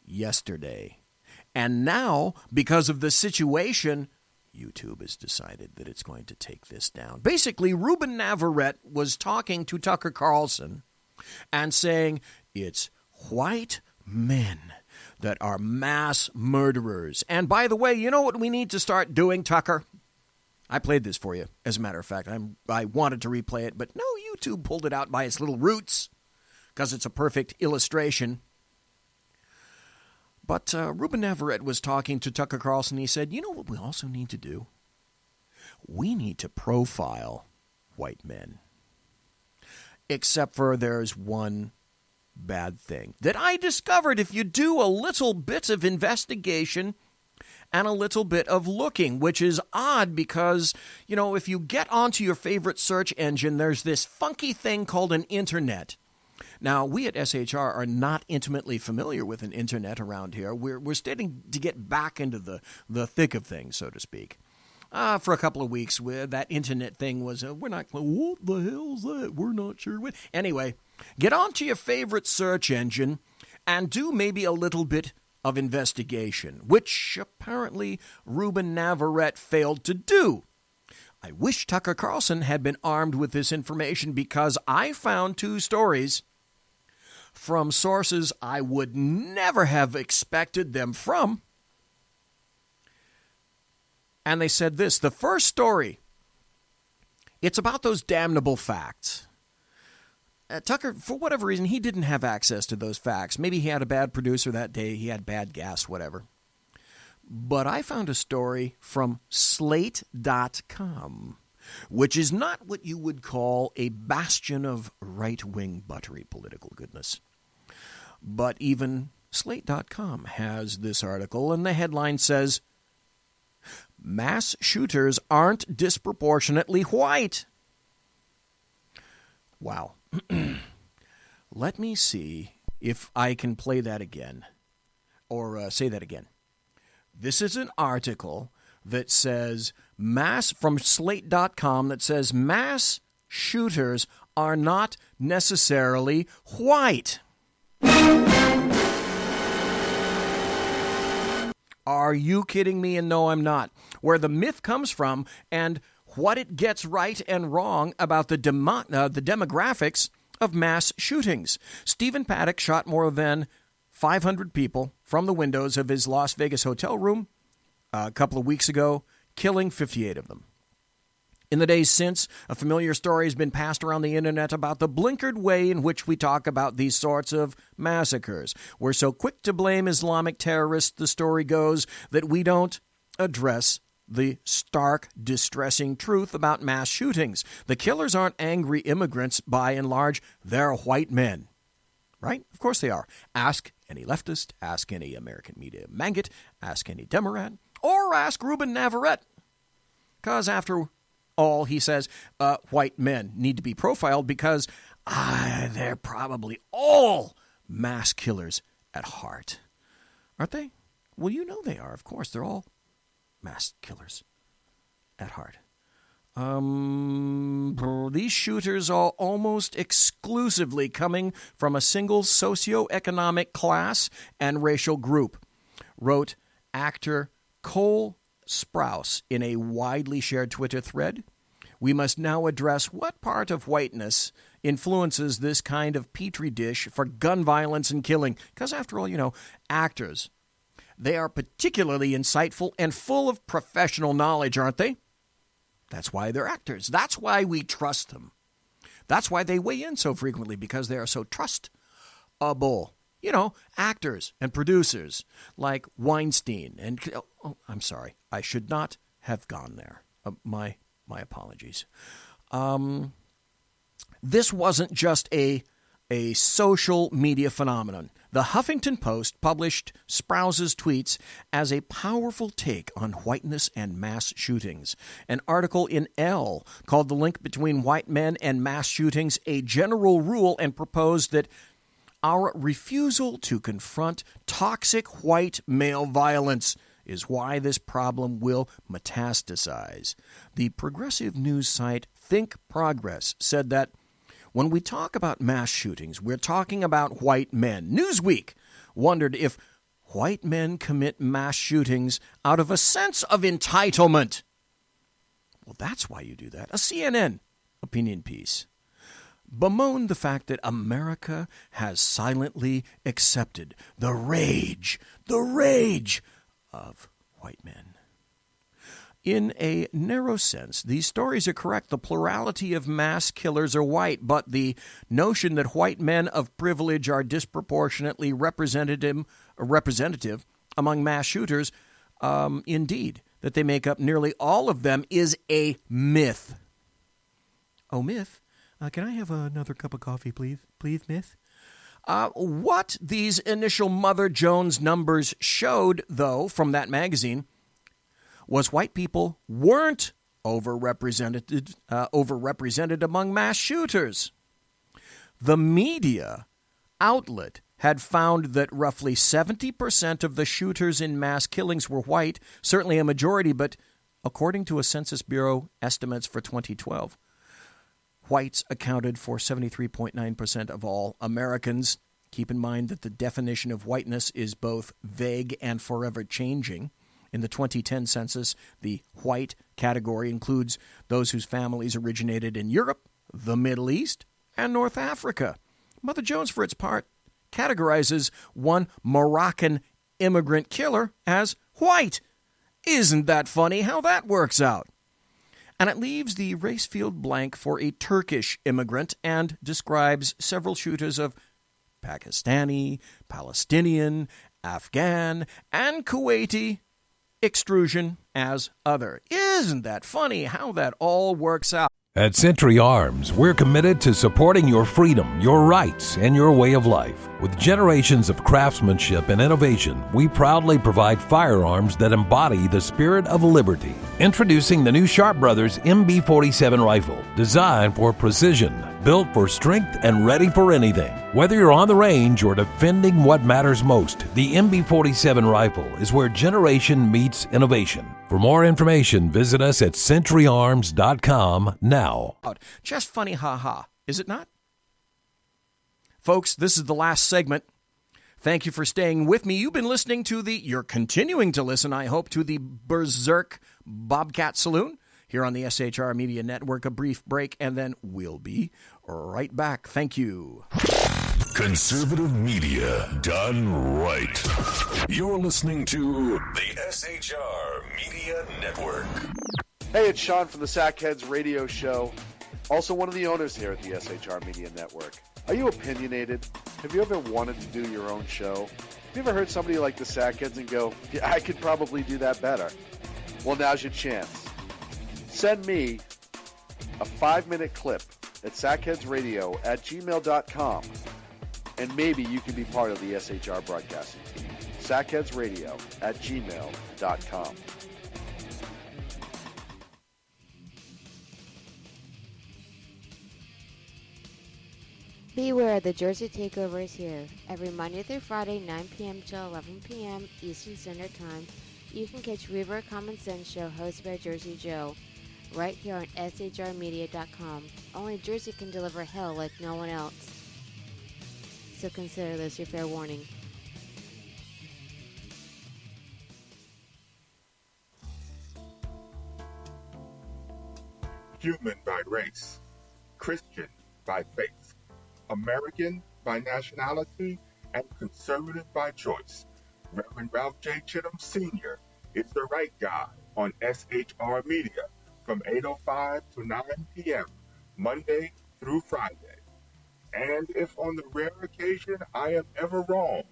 yesterday. And now, because of the situation, YouTube has decided that it's going to take this down. Basically, Ruben Navarrete was talking to Tucker Carlson and saying it's white men that are mass murderers. And by the way, you know what we need to start doing, Tucker? I played this for you, as a matter of fact. I wanted to replay it, but no, YouTube pulled it out by its little roots because it's a perfect illustration. But Ruben Navarrete was talking to Tucker Carlson. He said, you know what we also need to do? We need to profile white men. Except for there's one bad thing that I discovered if you do a little bit of investigation and a little bit of looking, which is odd because, you know, if you get onto your favorite search engine, there's this funky thing called an internet. Now, we at SHR are not intimately familiar with an internet around here. We're starting to get back into the thick of things, so to speak. For a couple of weeks, that internet thing was, we're not, what the hell's that? We're not sure. Anyway, get onto your favorite search engine and do maybe a little bit of investigation, which apparently Ruben Navarrete failed to do. I wish Tucker Carlson had been armed with this information because I found 2 stories from sources I would never have expected them from. And they said this, the first story, it's about those damnable facts. Tucker, for whatever reason, he didn't have access to those facts. Maybe he had a bad producer that day, he had bad gas, whatever. But I found a story from Slate.com, which is not what you would call a bastion of right-wing buttery political goodness. But even Slate.com has this article, and the headline says, mass shooters aren't disproportionately white. Wow. Let me see if I can play that again, or say that again. This is an article that says from Slate.com that says mass shooters are not necessarily white. Are you kidding me? And no, I'm not. Where the myth comes from and what it gets right and wrong about the demographics of mass shootings. Stephen Paddock shot more than 500 people from the windows of his Las Vegas hotel room a couple of weeks ago, killing 58 of them. In the days since, a familiar story has been passed around the internet about the blinkered way in which we talk about these sorts of massacres. We're so quick to blame Islamic terrorists, the story goes, that we don't address the stark, distressing truth about mass shootings. The killers aren't angry immigrants, by and large. They're white men. Right? Of course they are. Ask any leftist, ask any American media maggot, ask any Democrat, or ask Ruben Navarrete. Because after all, he says, white men need to be profiled because they're probably all mass killers at heart. Aren't they? Well, you know they are, of course. They're all mass killers at heart. These shooters are almost exclusively coming from a single socioeconomic class and racial group, wrote actor Cole Sprouse in a widely shared Twitter thread. We must now address what part of whiteness influences this kind of petri dish for gun violence and killing. Because after all, you know, actors, they are particularly insightful and full of professional knowledge, aren't they? That's why they're actors. That's why we trust them. That's why they weigh in so frequently, because they are so trustable. You know, actors and producers like Weinstein and I'm sorry, I should not have gone there. My apologies. This wasn't just a social media phenomenon. The Huffington Post published Sprouse's tweets as a powerful take on whiteness and mass shootings. An article in Elle called the link between white men and mass shootings a general rule and proposed that our refusal to confront toxic white male violence is why this problem will metastasize. The progressive news site Think Progress said that when we talk about mass shootings, we're talking about white men. Newsweek wondered if white men commit mass shootings out of a sense of entitlement. Well, that's why you do that. A CNN opinion piece. bemoan the fact that America has silently accepted the rage of white men. In a narrow sense, these stories are correct. The plurality of mass killers are white, but the notion that white men of privilege are disproportionately representative among mass shooters, indeed, that they make up nearly all of them, is a myth. Oh, myth? Can I have another cup of coffee, please? Please, myth? What these initial Mother Jones numbers showed, though, from that magazine, was white people weren't overrepresented among mass shooters. The media outlet had found that roughly 70% of the shooters in mass killings were white, certainly a majority, but according to a Census Bureau estimates for 2012, whites accounted for 73.9% of all Americans. Keep in mind that the definition of whiteness is both vague and forever changing. In the 2010 census, the white category includes those whose families originated in Europe, the Middle East, and North Africa. Mother Jones, for its part, categorizes one Moroccan immigrant killer as white. Isn't that funny how that works out? And it leaves the race field blank for a Turkish immigrant and describes several shooters of Pakistani, Palestinian, Afghan, and Kuwaiti extrusion as other. Isn't that funny how that all works out? At Century Arms, we're committed to supporting your freedom, your rights, and your way of life. With generations of craftsmanship and innovation, we proudly provide firearms that embody the spirit of liberty. Introducing the new Sharp Brothers MB-47 rifle, designed for precision, built for strength, and ready for anything. Whether you're on the range or defending what matters most, the MB-47 rifle is where generation meets innovation. For more information, visit us at centuryarms.com now. Just funny, ha-ha, is it not? Folks, this is the last segment. Thank you for staying with me. You've been listening to you're continuing to listen, I hope, to the Berserk Bobcat Saloon here on the SHR Media Network. A brief break, and then we'll be right back. Thank you. Conservative media done right. You're listening to the SHR Media Network. Hey, it's Sean from the Sackheads Radio Show, also one of the owners here at the SHR Media Network. Are you opinionated? Have you ever wanted to do your own show? Have you ever heard somebody like the Sackheads and go, yeah, I could probably do that better? Well, now's your chance. Send me a 5-minute clip at sackheadsradio@gmail.com, and maybe you can be part of the SHR broadcasting team. sackheadsradio@gmail.com. Beware, the Jersey Takeover is here. Every Monday through Friday, 9 p.m. to 11 p.m. Eastern Standard Time, you can catch River Common Sense Show hosted by Jersey Joe, right here on shrmedia.com. Only Jersey can deliver hell like no one else. So consider this your fair warning. Human by race, Christian by faith, American by nationality, and conservative by choice. Reverend Ralph J. Chittum Sr. is the right guy on SHR Media from 8:05 to 9 p.m. Monday through Friday. And if on the rare occasion I am ever wrong,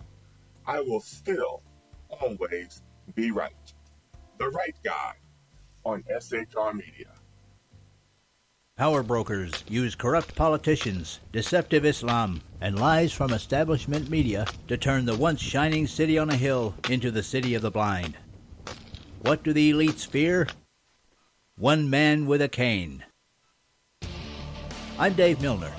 I will still always be right. The right guy on SHR Media. Power brokers use corrupt politicians, deceptive Islam, and lies from establishment media to turn the once shining city on a hill into the city of the blind. What do the elites fear? One man with a cane. I'm Dave Milner.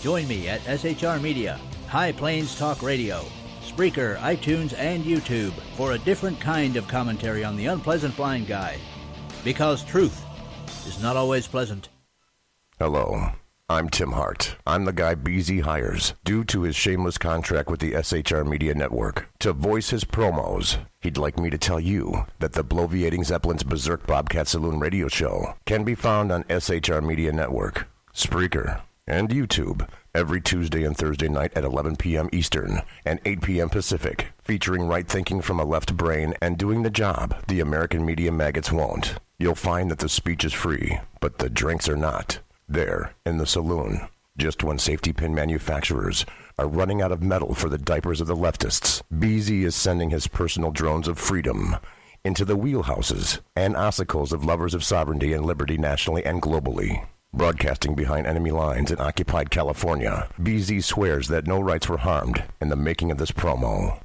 Join me at SHR Media, High Plains Talk Radio, Spreaker, iTunes, and YouTube for a different kind of commentary on the unpleasant blind guy. Because truth is not always pleasant. Hello, I'm Tim Hart. I'm the guy BZ hires due to his shameless contract with the SHR Media Network to voice his promos. He'd like me to tell you that the bloviating Zeppelin's Berserk Bobcat Saloon radio show can be found on SHR Media Network, Spreaker, and YouTube every Tuesday and Thursday night at 11 p.m. Eastern and 8 p.m. Pacific, featuring right thinking from a left brain and doing the job the American media maggots won't. You'll find that the speech is free, but the drinks are not. There, in the saloon, just when safety pin manufacturers are running out of metal for the diapers of the leftists, BZ is sending his personal drones of freedom into the wheelhouses and ossicles of lovers of sovereignty and liberty nationally and globally. Broadcasting behind enemy lines in occupied California, BZ swears that no rights were harmed in the making of this promo.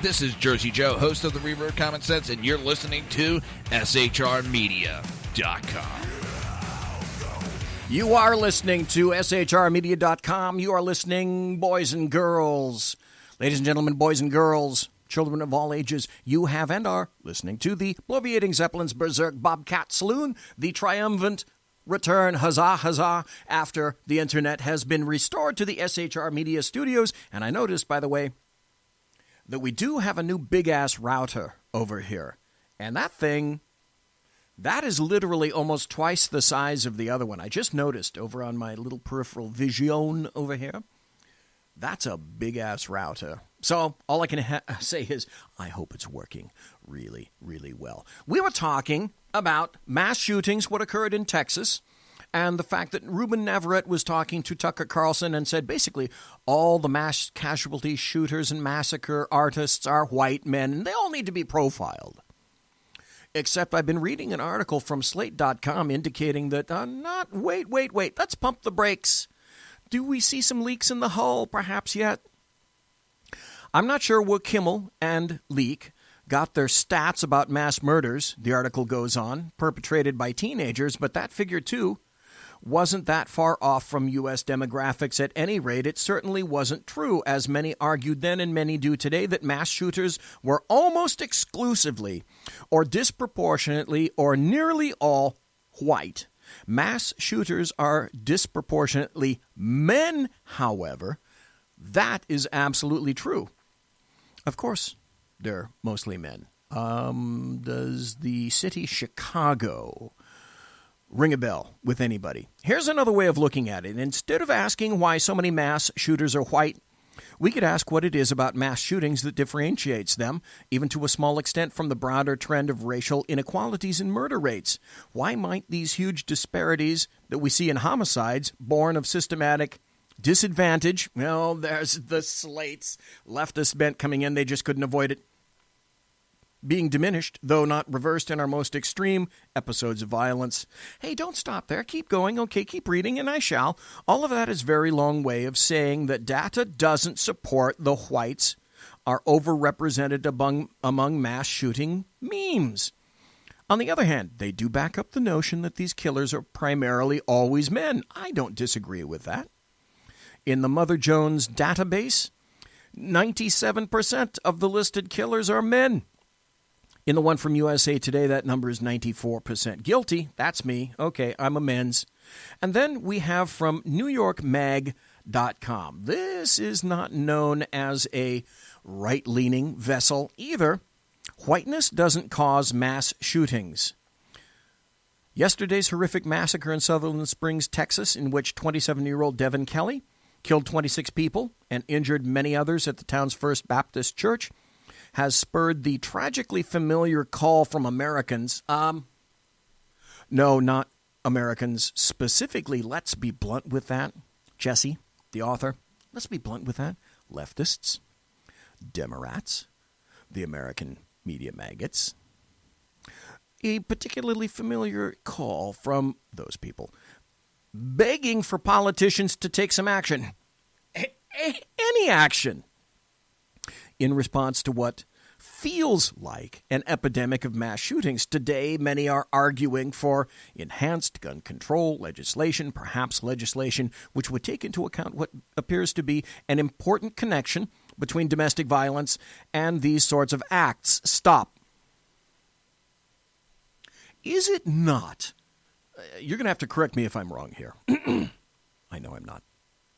This is Jersey Joe, host of the Reverb Common Sense, and you're listening to SHRmedia.com. You are listening to SHRmedia.com. You are listening, boys and girls. Ladies and gentlemen, boys and girls, children of all ages, you have and are listening to the Bloviating Zeppelin's Berserk Bobcat Saloon, the triumphant return, huzzah, huzzah, after the internet has been restored to the SHR Media studios. And I noticed, by the way, that we do have a new big-ass router over here. And that thing, that is literally almost twice the size of the other one. I just noticed over on my little peripheral vision over here. That's a big-ass router. So all I can say is I hope it's working really, really well. We were talking about mass shootings, what occurred in Texas, and the fact that Ruben Navarrete was talking to Tucker Carlson and said basically all the mass casualty shooters and massacre artists are white men, and they all need to be profiled. Except I've been reading an article from Slate.com indicating that, wait, let's pump the brakes. Do we see some leaks in the hull perhaps yet? I'm not sure where Kimmel and Leak got their stats about mass murders, the article goes on, perpetrated by teenagers, but that figure, too, wasn't that far off from U.S. demographics. At any rate, it certainly wasn't true, as many argued then and many do today, that mass shooters were almost exclusively or disproportionately or nearly all white. Mass shooters are disproportionately men, however. That is absolutely true. Of course, they're mostly men. Does the city Chicago ring a bell with anybody? Here's another way of looking at it. Instead of asking why so many mass shooters are white, we could ask what it is about mass shootings that differentiates them, even to a small extent, from the broader trend of racial inequalities in murder rates. Why might these huge disparities that we see in homicides, born of systematic disadvantage, well, there's the Slate's leftist bent coming in, they just couldn't avoid it, being diminished, though not reversed in our most extreme episodes of violence. Hey, don't stop there. Keep going. Okay, keep reading, and I shall. All of that is a very long way of saying that data doesn't support the whites are overrepresented among mass shooting memes. On the other hand, they do back up the notion that these killers are primarily always men. I don't disagree with that. In the Mother Jones database, 97% of the listed killers are men. In the one from USA Today, that number is 94%. Guilty, that's me. Okay, I'm a men's. And then we have from NewYorkMag.com. This is not known as a right-leaning vessel either. Whiteness doesn't cause mass shootings. Yesterday's horrific massacre in Sutherland Springs, Texas, in which 27-year-old Devin Kelly killed 26 people and injured many others at the town's First Baptist Church, has spurred the tragically familiar call from Americans. No, not Americans specifically. Let's be blunt with that. Jesse, the author, let's be blunt with that. Leftists, Democrats, the American media maggots. A particularly familiar call from those people, begging for politicians to take some action. Any action. In response to what feels like an epidemic of mass shootings. Today, many are arguing for enhanced gun control legislation, perhaps legislation which would take into account what appears to be an important connection between domestic violence and these sorts of acts. Stop. Is it not? You're going to have to correct me if I'm wrong here. I know I'm not,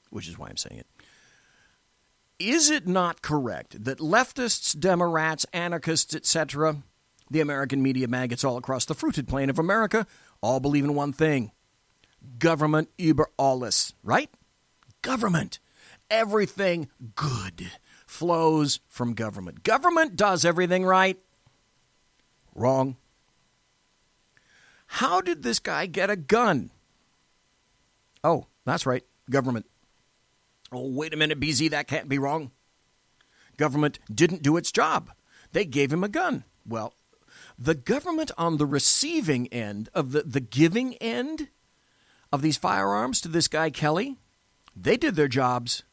which is why I'm saying it. Is it not correct that leftists, Democrats, anarchists, etc., the American media maggots all across the fruited plain of America, all believe in one thing? Government über alles, right? Government. Everything good flows from government. Government does everything right. Wrong. How did this guy get a gun? Oh, that's right. Government. Oh, wait a minute, BZ, that can't be wrong. Government didn't do its job. They gave him a gun. Well, the government on the receiving end of the giving end of these firearms to this guy Kelly, they did their jobs.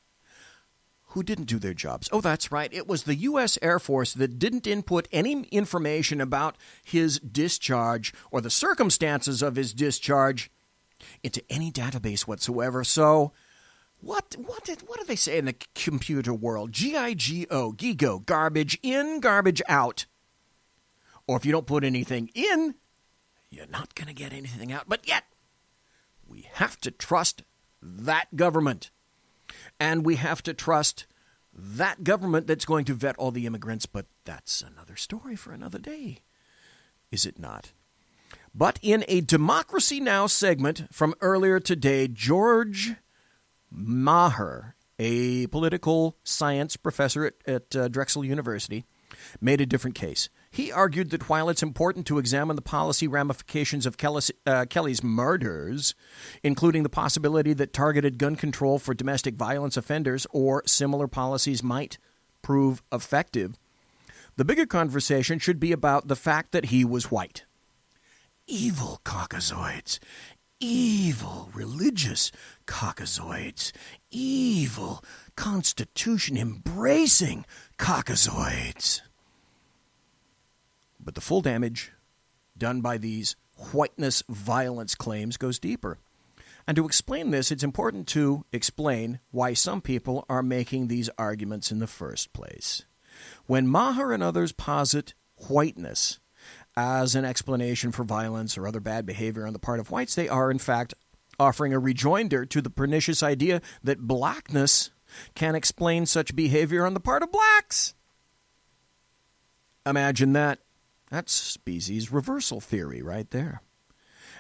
Who didn't do their jobs? Oh, that's right. It was the U.S. Air Force that didn't input any information about his discharge or the circumstances of his discharge into any database whatsoever. So what do they say in the computer world? G-I-G-O, GIGO, garbage in, garbage out. Or if you don't put anything in, you're not going to get anything out. But yet, we have to trust that government. And we have to trust that government that's going to vet all the immigrants. But that's another story for another day, is it not? But in a Democracy Now! Segment from earlier today, George Maher, a political science professor at Drexel University, made a different case. He argued that while it's important to examine the policy ramifications of Kelly's murders, including the possibility that targeted gun control for domestic violence offenders or similar policies might prove effective, the bigger conversation should be about the fact that he was white. Evil Caucasoids. Evil religious Caucasoids. Evil Constitution-embracing Caucasoids. But the full damage done by these whiteness violence claims goes deeper. And to explain this, it's important to explain why some people are making these arguments in the first place. When Maher and others posit whiteness as an explanation for violence or other bad behavior on the part of whites, they are, in fact, offering a rejoinder to the pernicious idea that blackness can explain such behavior on the part of blacks. Imagine that. That's Beezy's reversal theory right there.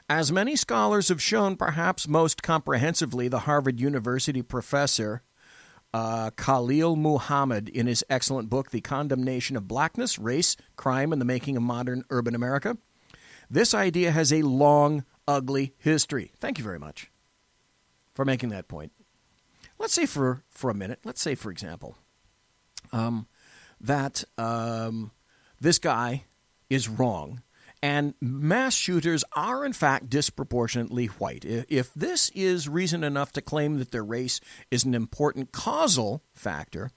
As many scholars have shown, perhaps most comprehensively, the Harvard University professor Khalil Muhammad in his excellent book, The Condemnation of Blackness, Race, Crime, and the Making of Modern Urban America. This idea has a long, ugly history. Thank you very much for making that point. Let's say for a minute, let's say, for example, that this guy is wrong, and mass shooters are, in fact, disproportionately white. If this is reason enough to claim that their race is an important causal factor,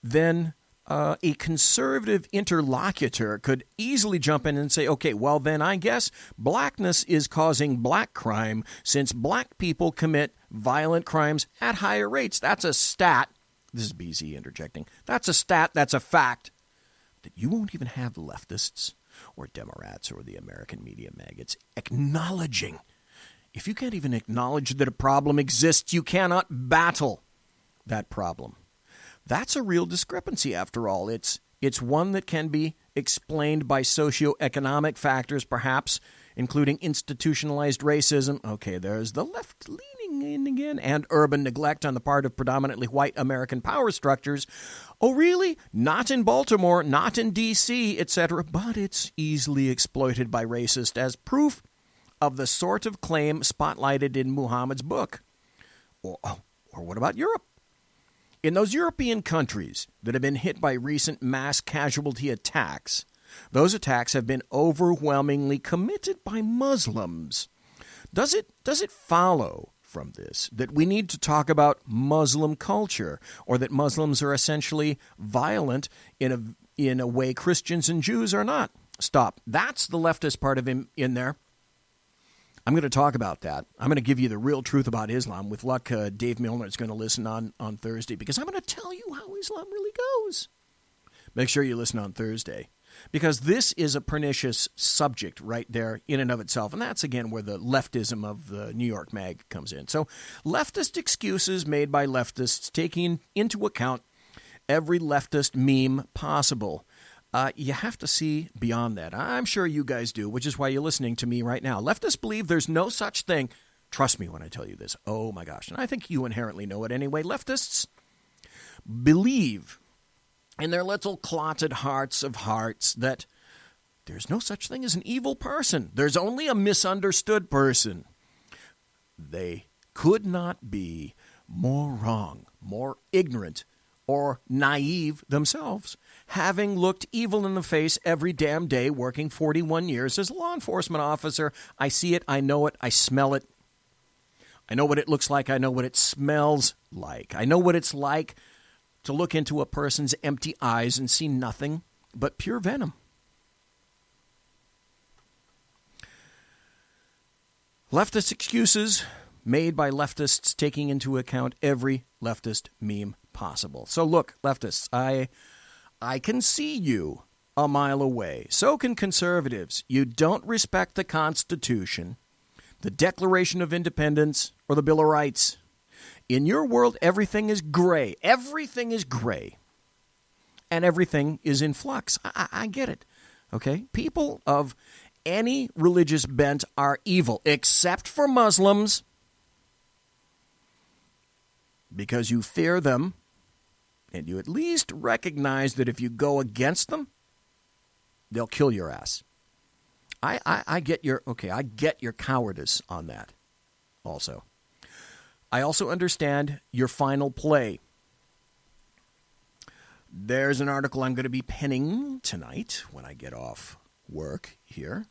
then a conservative interlocutor could easily jump in and say, okay, well, then I guess blackness is causing black crime since black people commit violent crimes at higher rates. That's a stat. This is BZ interjecting. That's a stat. That's a fact that you won't even have leftists or Democrats or the American media maggots acknowledging. If you can't even acknowledge that a problem exists, you cannot battle that problem. That's a real discrepancy, after all. It's one that can be explained by socioeconomic factors, perhaps, including institutionalized racism. Okay, there's the left leaning in again, and urban neglect on the part of predominantly white American power structures. Oh, really? Not in Baltimore, not in D.C., etc., but it's easily exploited by racists as proof of the sort of claim spotlighted in Muhammad's book. Or what about Europe? In those European countries that have been hit by recent mass casualty attacks, those attacks have been overwhelmingly committed by Muslims. Does it follow from this that we need to talk about Muslim culture, or that Muslims are essentially violent in a way Christians and Jews are not? Stop. That's the leftist part of him in there. I'm going to talk about that. I'm going to give you the real truth about Islam. With luck, Dave Milner is going to listen on Thursday, because I'm going to tell you how Islam really goes. Make sure you listen on Thursday, because this is a pernicious subject right there in and of itself. And that's, again, where the leftism of the New York Mag comes in. So leftist excuses made by leftists, taking into account every leftist meme possible. You have to see beyond that. I'm sure you guys do, which is why you're listening to me right now. Leftists believe there's no such thing Trust me when I tell you this. Oh, my gosh. And I think you inherently know it anyway. Leftists believe in their little clotted hearts of hearts that there's no such thing as an evil person. There's only a misunderstood person. They could not be more wrong, more ignorant, or naive themselves, having looked evil in the face every damn day, working 41 years as a law enforcement officer. I see it, I know it, I smell it. I know what it looks like, I know what it smells like. I know what it's like to look into a person's empty eyes and see nothing but pure venom. Leftist excuses made by leftists taking into account every leftist meme possible. So look, leftists, I can see you a mile away. So can conservatives. You don't respect the Constitution, the Declaration of Independence, or the Bill of Rights. In your world, everything is gray. Everything is gray. And everything is in flux. I get it. Okay? People of any religious bent are evil, except for Muslims, because you fear them, and you at least recognize that if you go against them, they'll kill your ass. I get your cowardice on that also. I also understand your final play. There's an article I'm going to be penning tonight when I get off work here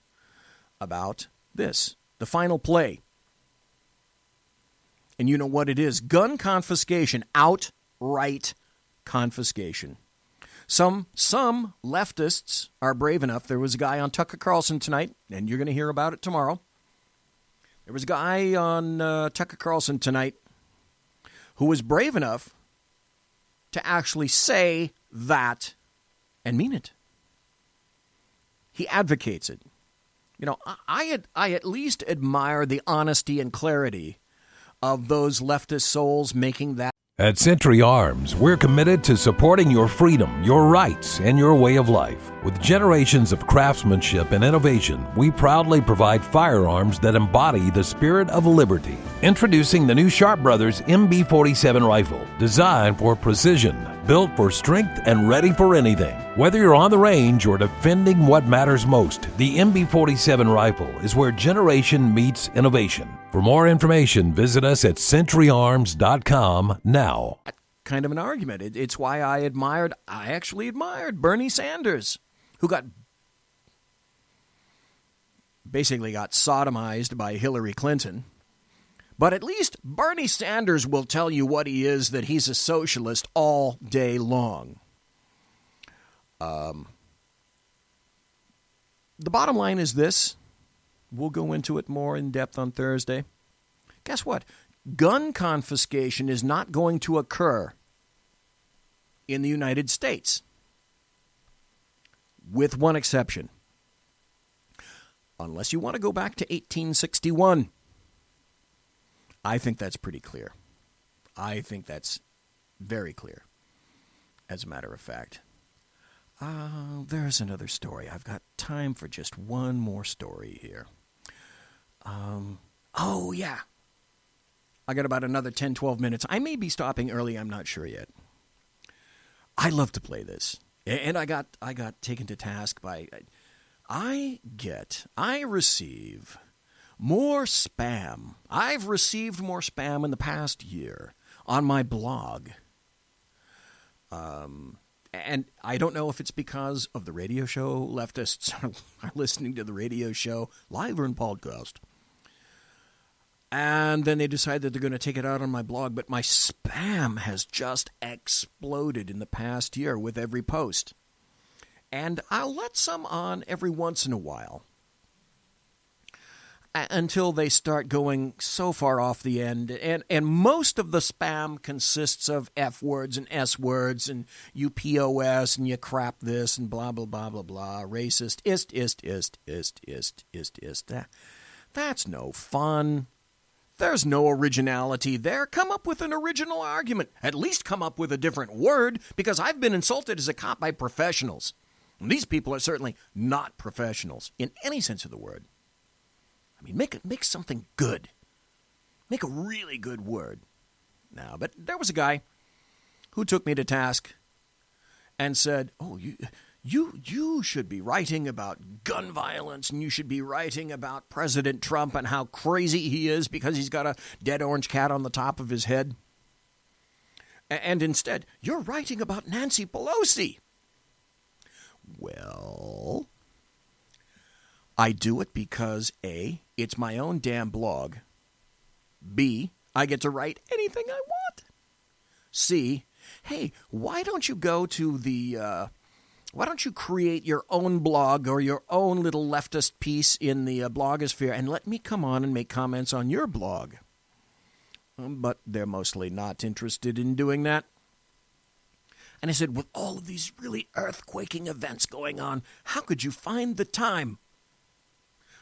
about this, the final play. And you know what it is. Gun confiscation, outright confiscation. Some leftists are brave enough. There was a guy on Tucker Carlson tonight, and you're going to hear about it tomorrow. There was a guy on Tucker Carlson tonight who was brave enough to actually say that and mean it. He advocates it. You know, I at least admire the honesty and clarity of those leftist souls making that. At Century Arms, we're committed to supporting your freedom, your rights, and your way of life. With generations of craftsmanship and innovation, we proudly provide firearms that embody the spirit of liberty. Introducing the new Sharp Brothers MB-47 rifle, designed for precision, built for strength, and ready for anything. Whether you're on the range or defending what matters most, the MB-47 rifle is where generation meets innovation. For more information, visit us at centuryarms.com now. Kind of an argument. It's why I actually admired Bernie Sanders, who basically got sodomized by Hillary Clinton. But at least Bernie Sanders will tell you what he is, that he's a socialist all day long. The bottom line is this. We'll go into it more in depth on Thursday. Guess what? Gun confiscation is not going to occur in the United States, with one exception. Unless you want to go back to 1861. I think that's pretty clear. I think that's very clear, as a matter of fact. There's another story. I've got time for just one more story here. Oh, yeah. I got about another 10, 12 minutes. I may be stopping early. I'm not sure yet. I love to play this. And I got taken to task by... I receive more spam. I've received more spam in the past year on my blog. And I don't know if it's because of the radio show. Leftists are listening to the radio show live or in podcast. And then they decide that they're going to take it out on my blog. But my spam has just exploded in the past year with every post. And I'll let some on every once in a while, until they start going so far off the end. And most of the spam consists of F words and S words and you POS and you crap this and blah, blah, blah, blah, blah. Racist, ist. That's no fun. There's no originality there. Come up with an original argument. At least come up with a different word, because I've been insulted as a cop by professionals. And these people are certainly not professionals in any sense of the word. I mean, make something good. Make a really good word. Now, but there was a guy who took me to task and said, oh, you should be writing about gun violence, and you should be writing about President Trump and how crazy he is because he's got a dead orange cat on the top of his head. And instead, you're writing about Nancy Pelosi. Well, I do it because A, it's my own damn blog. B, I get to write anything I want. C, hey, why don't you go to why don't you create your own blog or your own little leftist piece in the blogosphere and let me come on and make comments on your blog? But they're mostly not interested in doing that. And I said, with all of these really earthquaking events going on, how could you find the time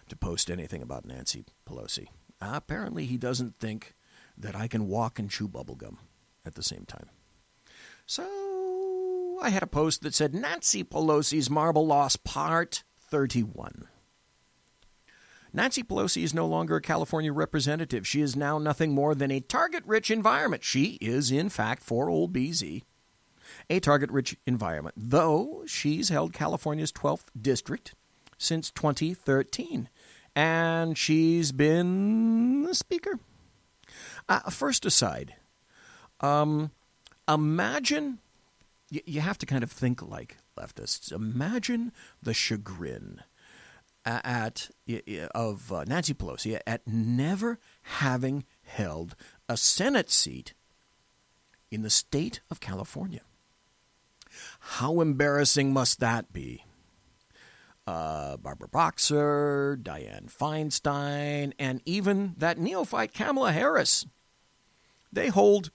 to post anything about Nancy Pelosi? Apparently he doesn't think that I can walk and chew bubblegum at the same time. So I had a post that said, Nancy Pelosi's Marble Loss Part 31. Nancy Pelosi is no longer a California representative. She is now nothing more than a target-rich environment. She is, in fact, for old BZ, a target-rich environment, though she's held California's 12th district since 2013. And she's been the speaker. First aside, imagine, you have to kind of think like leftists. Imagine the chagrin of Nancy Pelosi at never having held a Senate seat in the state of California. How embarrassing must that be? Barbara Boxer, Dianne Feinstein, and even that neophyte Kamala Harris. They hold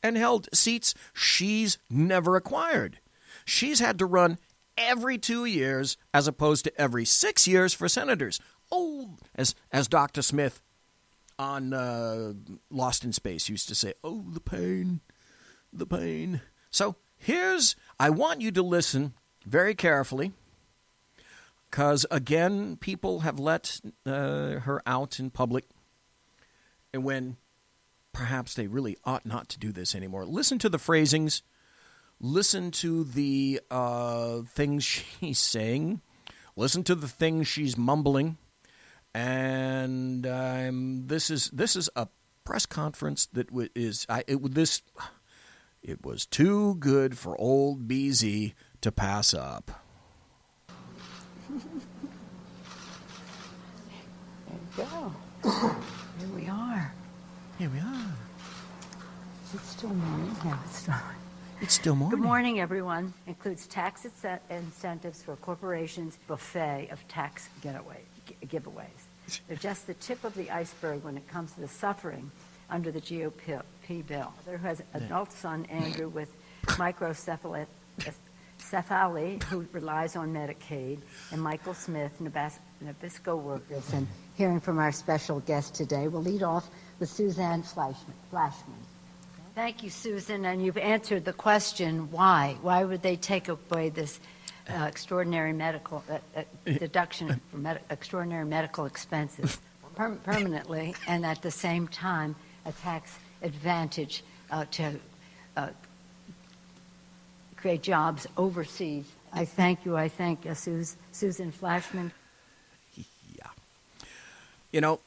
and held seats she's never acquired. She's had to run every 2 years as opposed to every 6 years for senators. Oh, as Dr. Smith on Lost in Space used to say, oh, the pain, the pain. So I want you to listen very carefully. Because, again, people have let her out in public, and when perhaps they really ought not to do this anymore. Listen to the phrasings. Listen to the things she's saying. Listen to the things she's mumbling. And this is a press conference that it was too good for old BZ to pass up. There you go. Here we are. Here we are. It's still morning. Yeah, it's still morning. Good morning, everyone. Includes tax incentives for corporations, buffet of tax giveaways. They're just the tip of the iceberg when it comes to the suffering under the GOP bill. There has adult son Andrew with microcephaly who relies on Medicaid, and Michael Smith, Nabisco workers. And hearing from our special guest today, we'll lead off with Suzanne Flashman. Thank you, Susan. And you've answered the question, why? Why would they take away this extraordinary medical deduction for extraordinary medical expenses permanently, and at the same time a tax advantage to create jobs overseas? I thank you. I thank Susan Flashman. Yeah. You know,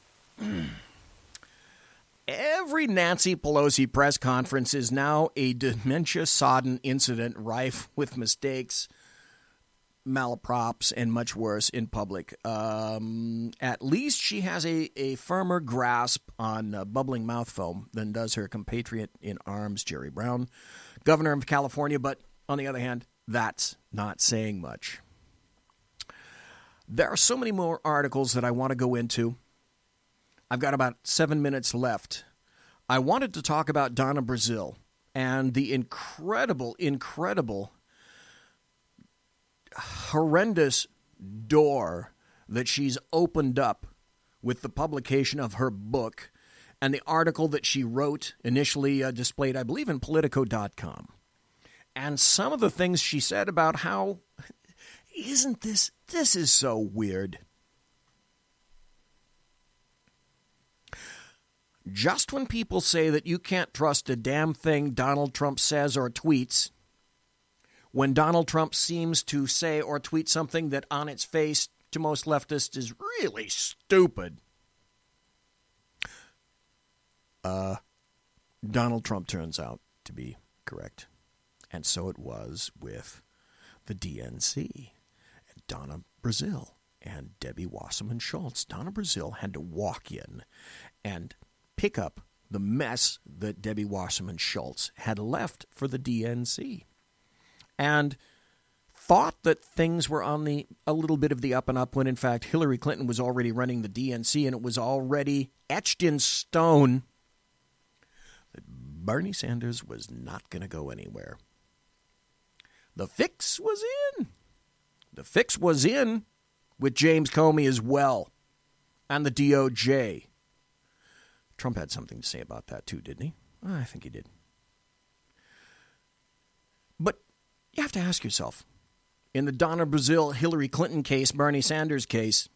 every Nancy Pelosi press conference is now a dementia-sodden incident rife with mistakes, malaprops, and much worse in public. At least she has a firmer grasp on bubbling mouth foam than does her compatriot in arms, Jerry Brown, governor of California. But on the other hand, that's not saying much. There are so many more articles that I want to go into. I've got about 7 minutes left. I wanted to talk about Donna Brazile and the incredible, horrendous door that she's opened up with the publication of her book and the article that she wrote, initially displayed, I believe, in Politico.com. And some of the things she said about how, this is so weird. just when people say that you can't trust a damn thing Donald Trump says or tweets, when Donald Trump seems to say or tweet something that on its face to most leftists is really stupid, Donald Trump turns out to be correct. And so it was with the DNC, and Donna Brazile and Debbie Wasserman Schultz. Donna Brazile had to walk in and pick up the mess that Debbie Wasserman Schultz had left for the DNC, and thought that things were on a little bit of the up and up when, in fact, Hillary Clinton was already running the DNC, and it was already etched in stone that Bernie Sanders was not going to go anywhere. The fix was in. The fix was in with James Comey as well, and the DOJ. Trump had something to say about that too, didn't he? I think he did. But you have to ask yourself, in the Donna Brazile, Hillary Clinton case, Bernie Sanders case,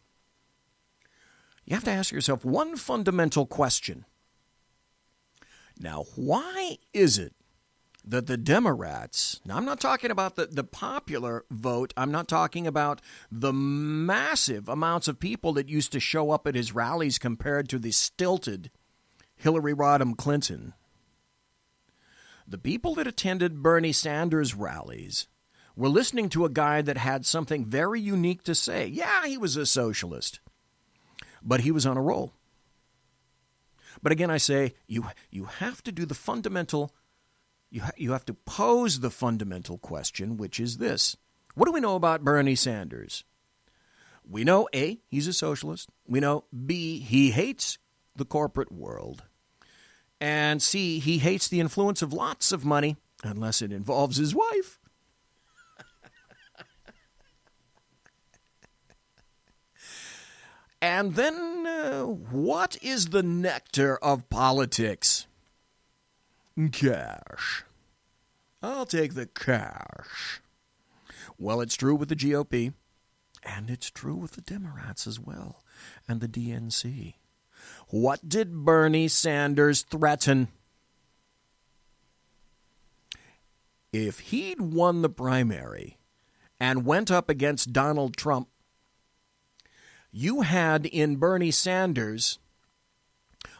you have to ask yourself one fundamental question. Now, why is it that the Democrats, now I'm not talking about the popular vote, I'm not talking about the massive amounts of people that used to show up at his rallies compared to the stilted Hillary Rodham Clinton. The people that attended Bernie Sanders rallies were listening to a guy that had something very unique to say. Yeah, he was a socialist, but he was on a roll. But again, I say, you have to do the fundamental, you have to pose the fundamental question, which is this. What do we know about Bernie Sanders? We know, A, he's a socialist. We know, B, he hates the corporate world. And C, he hates the influence of lots of money, unless it involves his wife. And then, what is the nectar of politics? Cash. I'll take the cash. Well, it's true with the GOP, and it's true with the Democrats as well, and the DNC. What did Bernie Sanders threaten? If he'd won the primary and went up against Donald Trump, you had in Bernie Sanders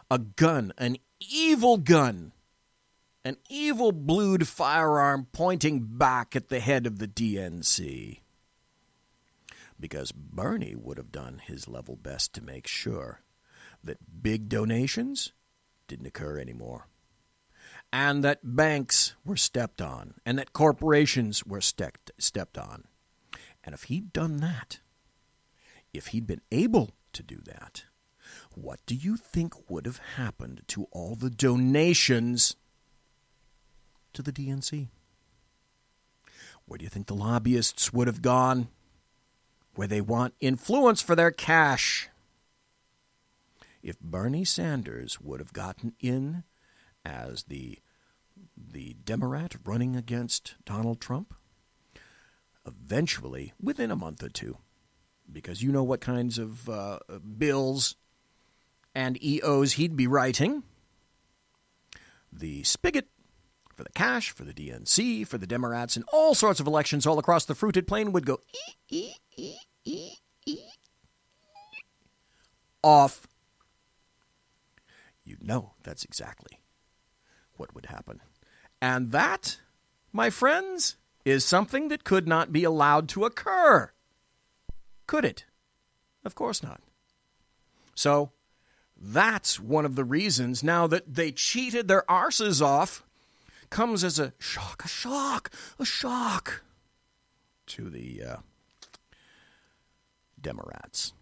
a gun, an evil blued firearm pointing back at the head of the DNC. Because Bernie would have done his level best to make sure that big donations didn't occur anymore, and that banks were stepped on, and that corporations were stepped on. And if he'd done that, if he'd been able to do that, what do you think would have happened to all the donations to the DNC? Where do you think the lobbyists would have gone? Where they want influence for their cash. If Bernie Sanders would have gotten in as the Democrat running against Donald Trump, eventually, within a month or two, because you know what kinds of bills and EOs he'd be writing, the spigot for the cash, for the DNC, for the Democrats, and all sorts of elections all across the fruited plain would go off. You know that's exactly what would happen. And that, my friends, is something that could not be allowed to occur. Could it? Of course not. So that's one of the reasons now that they cheated their arses off comes as a shock to the Democrats.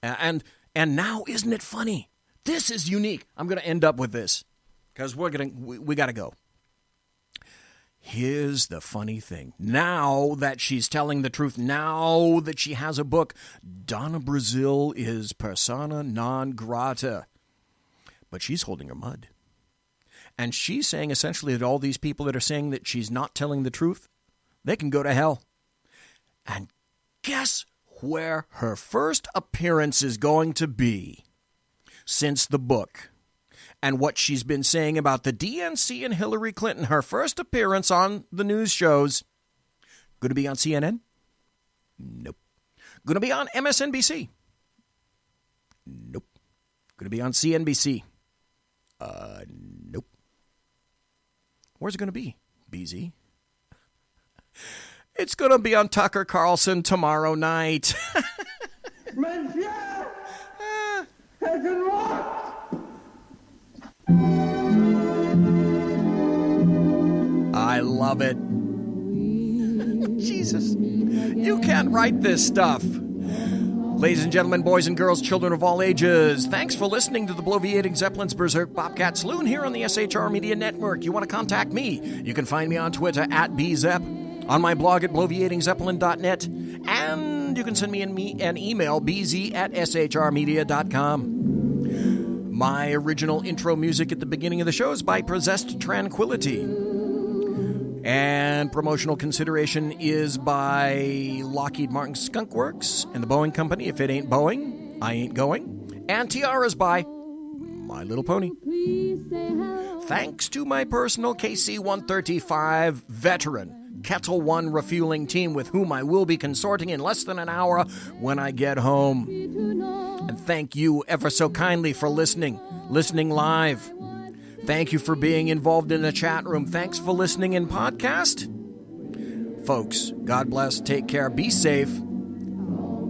And now, isn't it funny? This is unique. I'm going to end up with this because we got to go. Here's the funny thing. Now that she's telling the truth, now that she has a book, Donna Brazile is persona non grata. But she's holding her mud. And she's saying essentially that all these people that are saying that she's not telling the truth, they can go to hell. And guess where her first appearance is going to be since the book? and what she's been saying about the DNC and Hillary Clinton, her first appearance on the news shows. Going to be on CNN? Nope. Going to be on MSNBC? Nope. Going to be on CNBC? Nope. Where's it going to be, BZ? It's going to be on Tucker Carlson tomorrow night. I love it. Jesus, you can't write this stuff. Ladies and gentlemen, boys and girls, children of all ages, thanks for listening to the Bloviating Zeppelin's Berserk Bobcat Saloon here on the SHR Media Network. You want to contact me? You can find me on Twitter at bzep, on my blog at bloviatingzeppelin.net, and you can send me an email, bz@shrmedia.com. My original intro music at the beginning of the show is by Possessed Tranquility. And promotional consideration is by Lockheed Martin Skunk Works and the Boeing Company. If it ain't Boeing, I ain't going. And tiaras by My Little Pony. Thanks to my personal KC-135 veteran Kettle One refueling team with whom I will be consorting in less than an hour when I get home. And thank you ever so kindly for listening live. Thank you for being involved in the chat room. Thanks for listening in podcast. Folks, God bless, take care, be safe.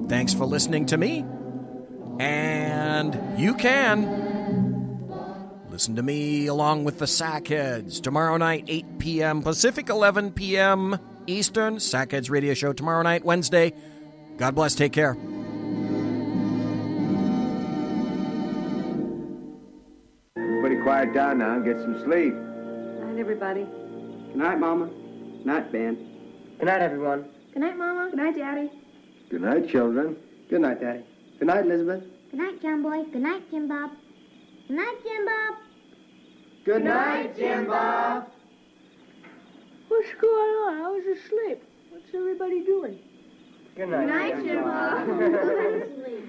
Thanks for listening to me. And you can listen to me along with the Sackheads tomorrow night, 8 p.m. Pacific, 11 p.m. Eastern. Sackheads Radio Show tomorrow night, Wednesday. God bless, take care. Everybody quiet down now and get some sleep. Good night, everybody. Good night, Mama. Good night, Ben. Good night, everyone. Good night, Mama. Good night, Daddy. Good night, children. Good night, Daddy. Good night, Elizabeth. Good night, John Boy. Good night, Jim Bob. Good night, Jim Bob. Good night, Jim Bob. What's going on? I was asleep. What's everybody doing? Good night, Good night, Jim Bob. Go to sleep.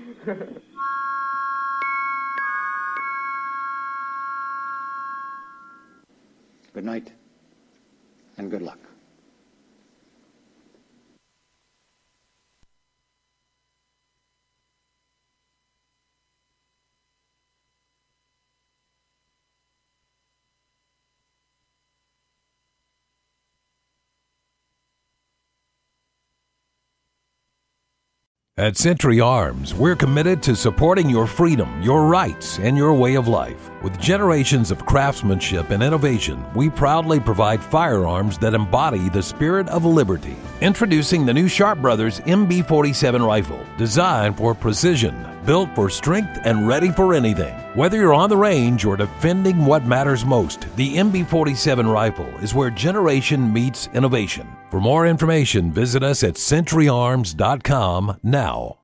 Good night, and good luck. At Century Arms, we're committed to supporting your freedom, your rights, and your way of life. With generations of craftsmanship and innovation, we proudly provide firearms that embody the spirit of liberty. Introducing the new Sharp Brothers MB-47 rifle, designed for precision, built for strength, and ready for anything. Whether you're on the range or defending what matters most, the MB-47 rifle is where generation meets innovation. For more information, visit us at centuryarms.com now.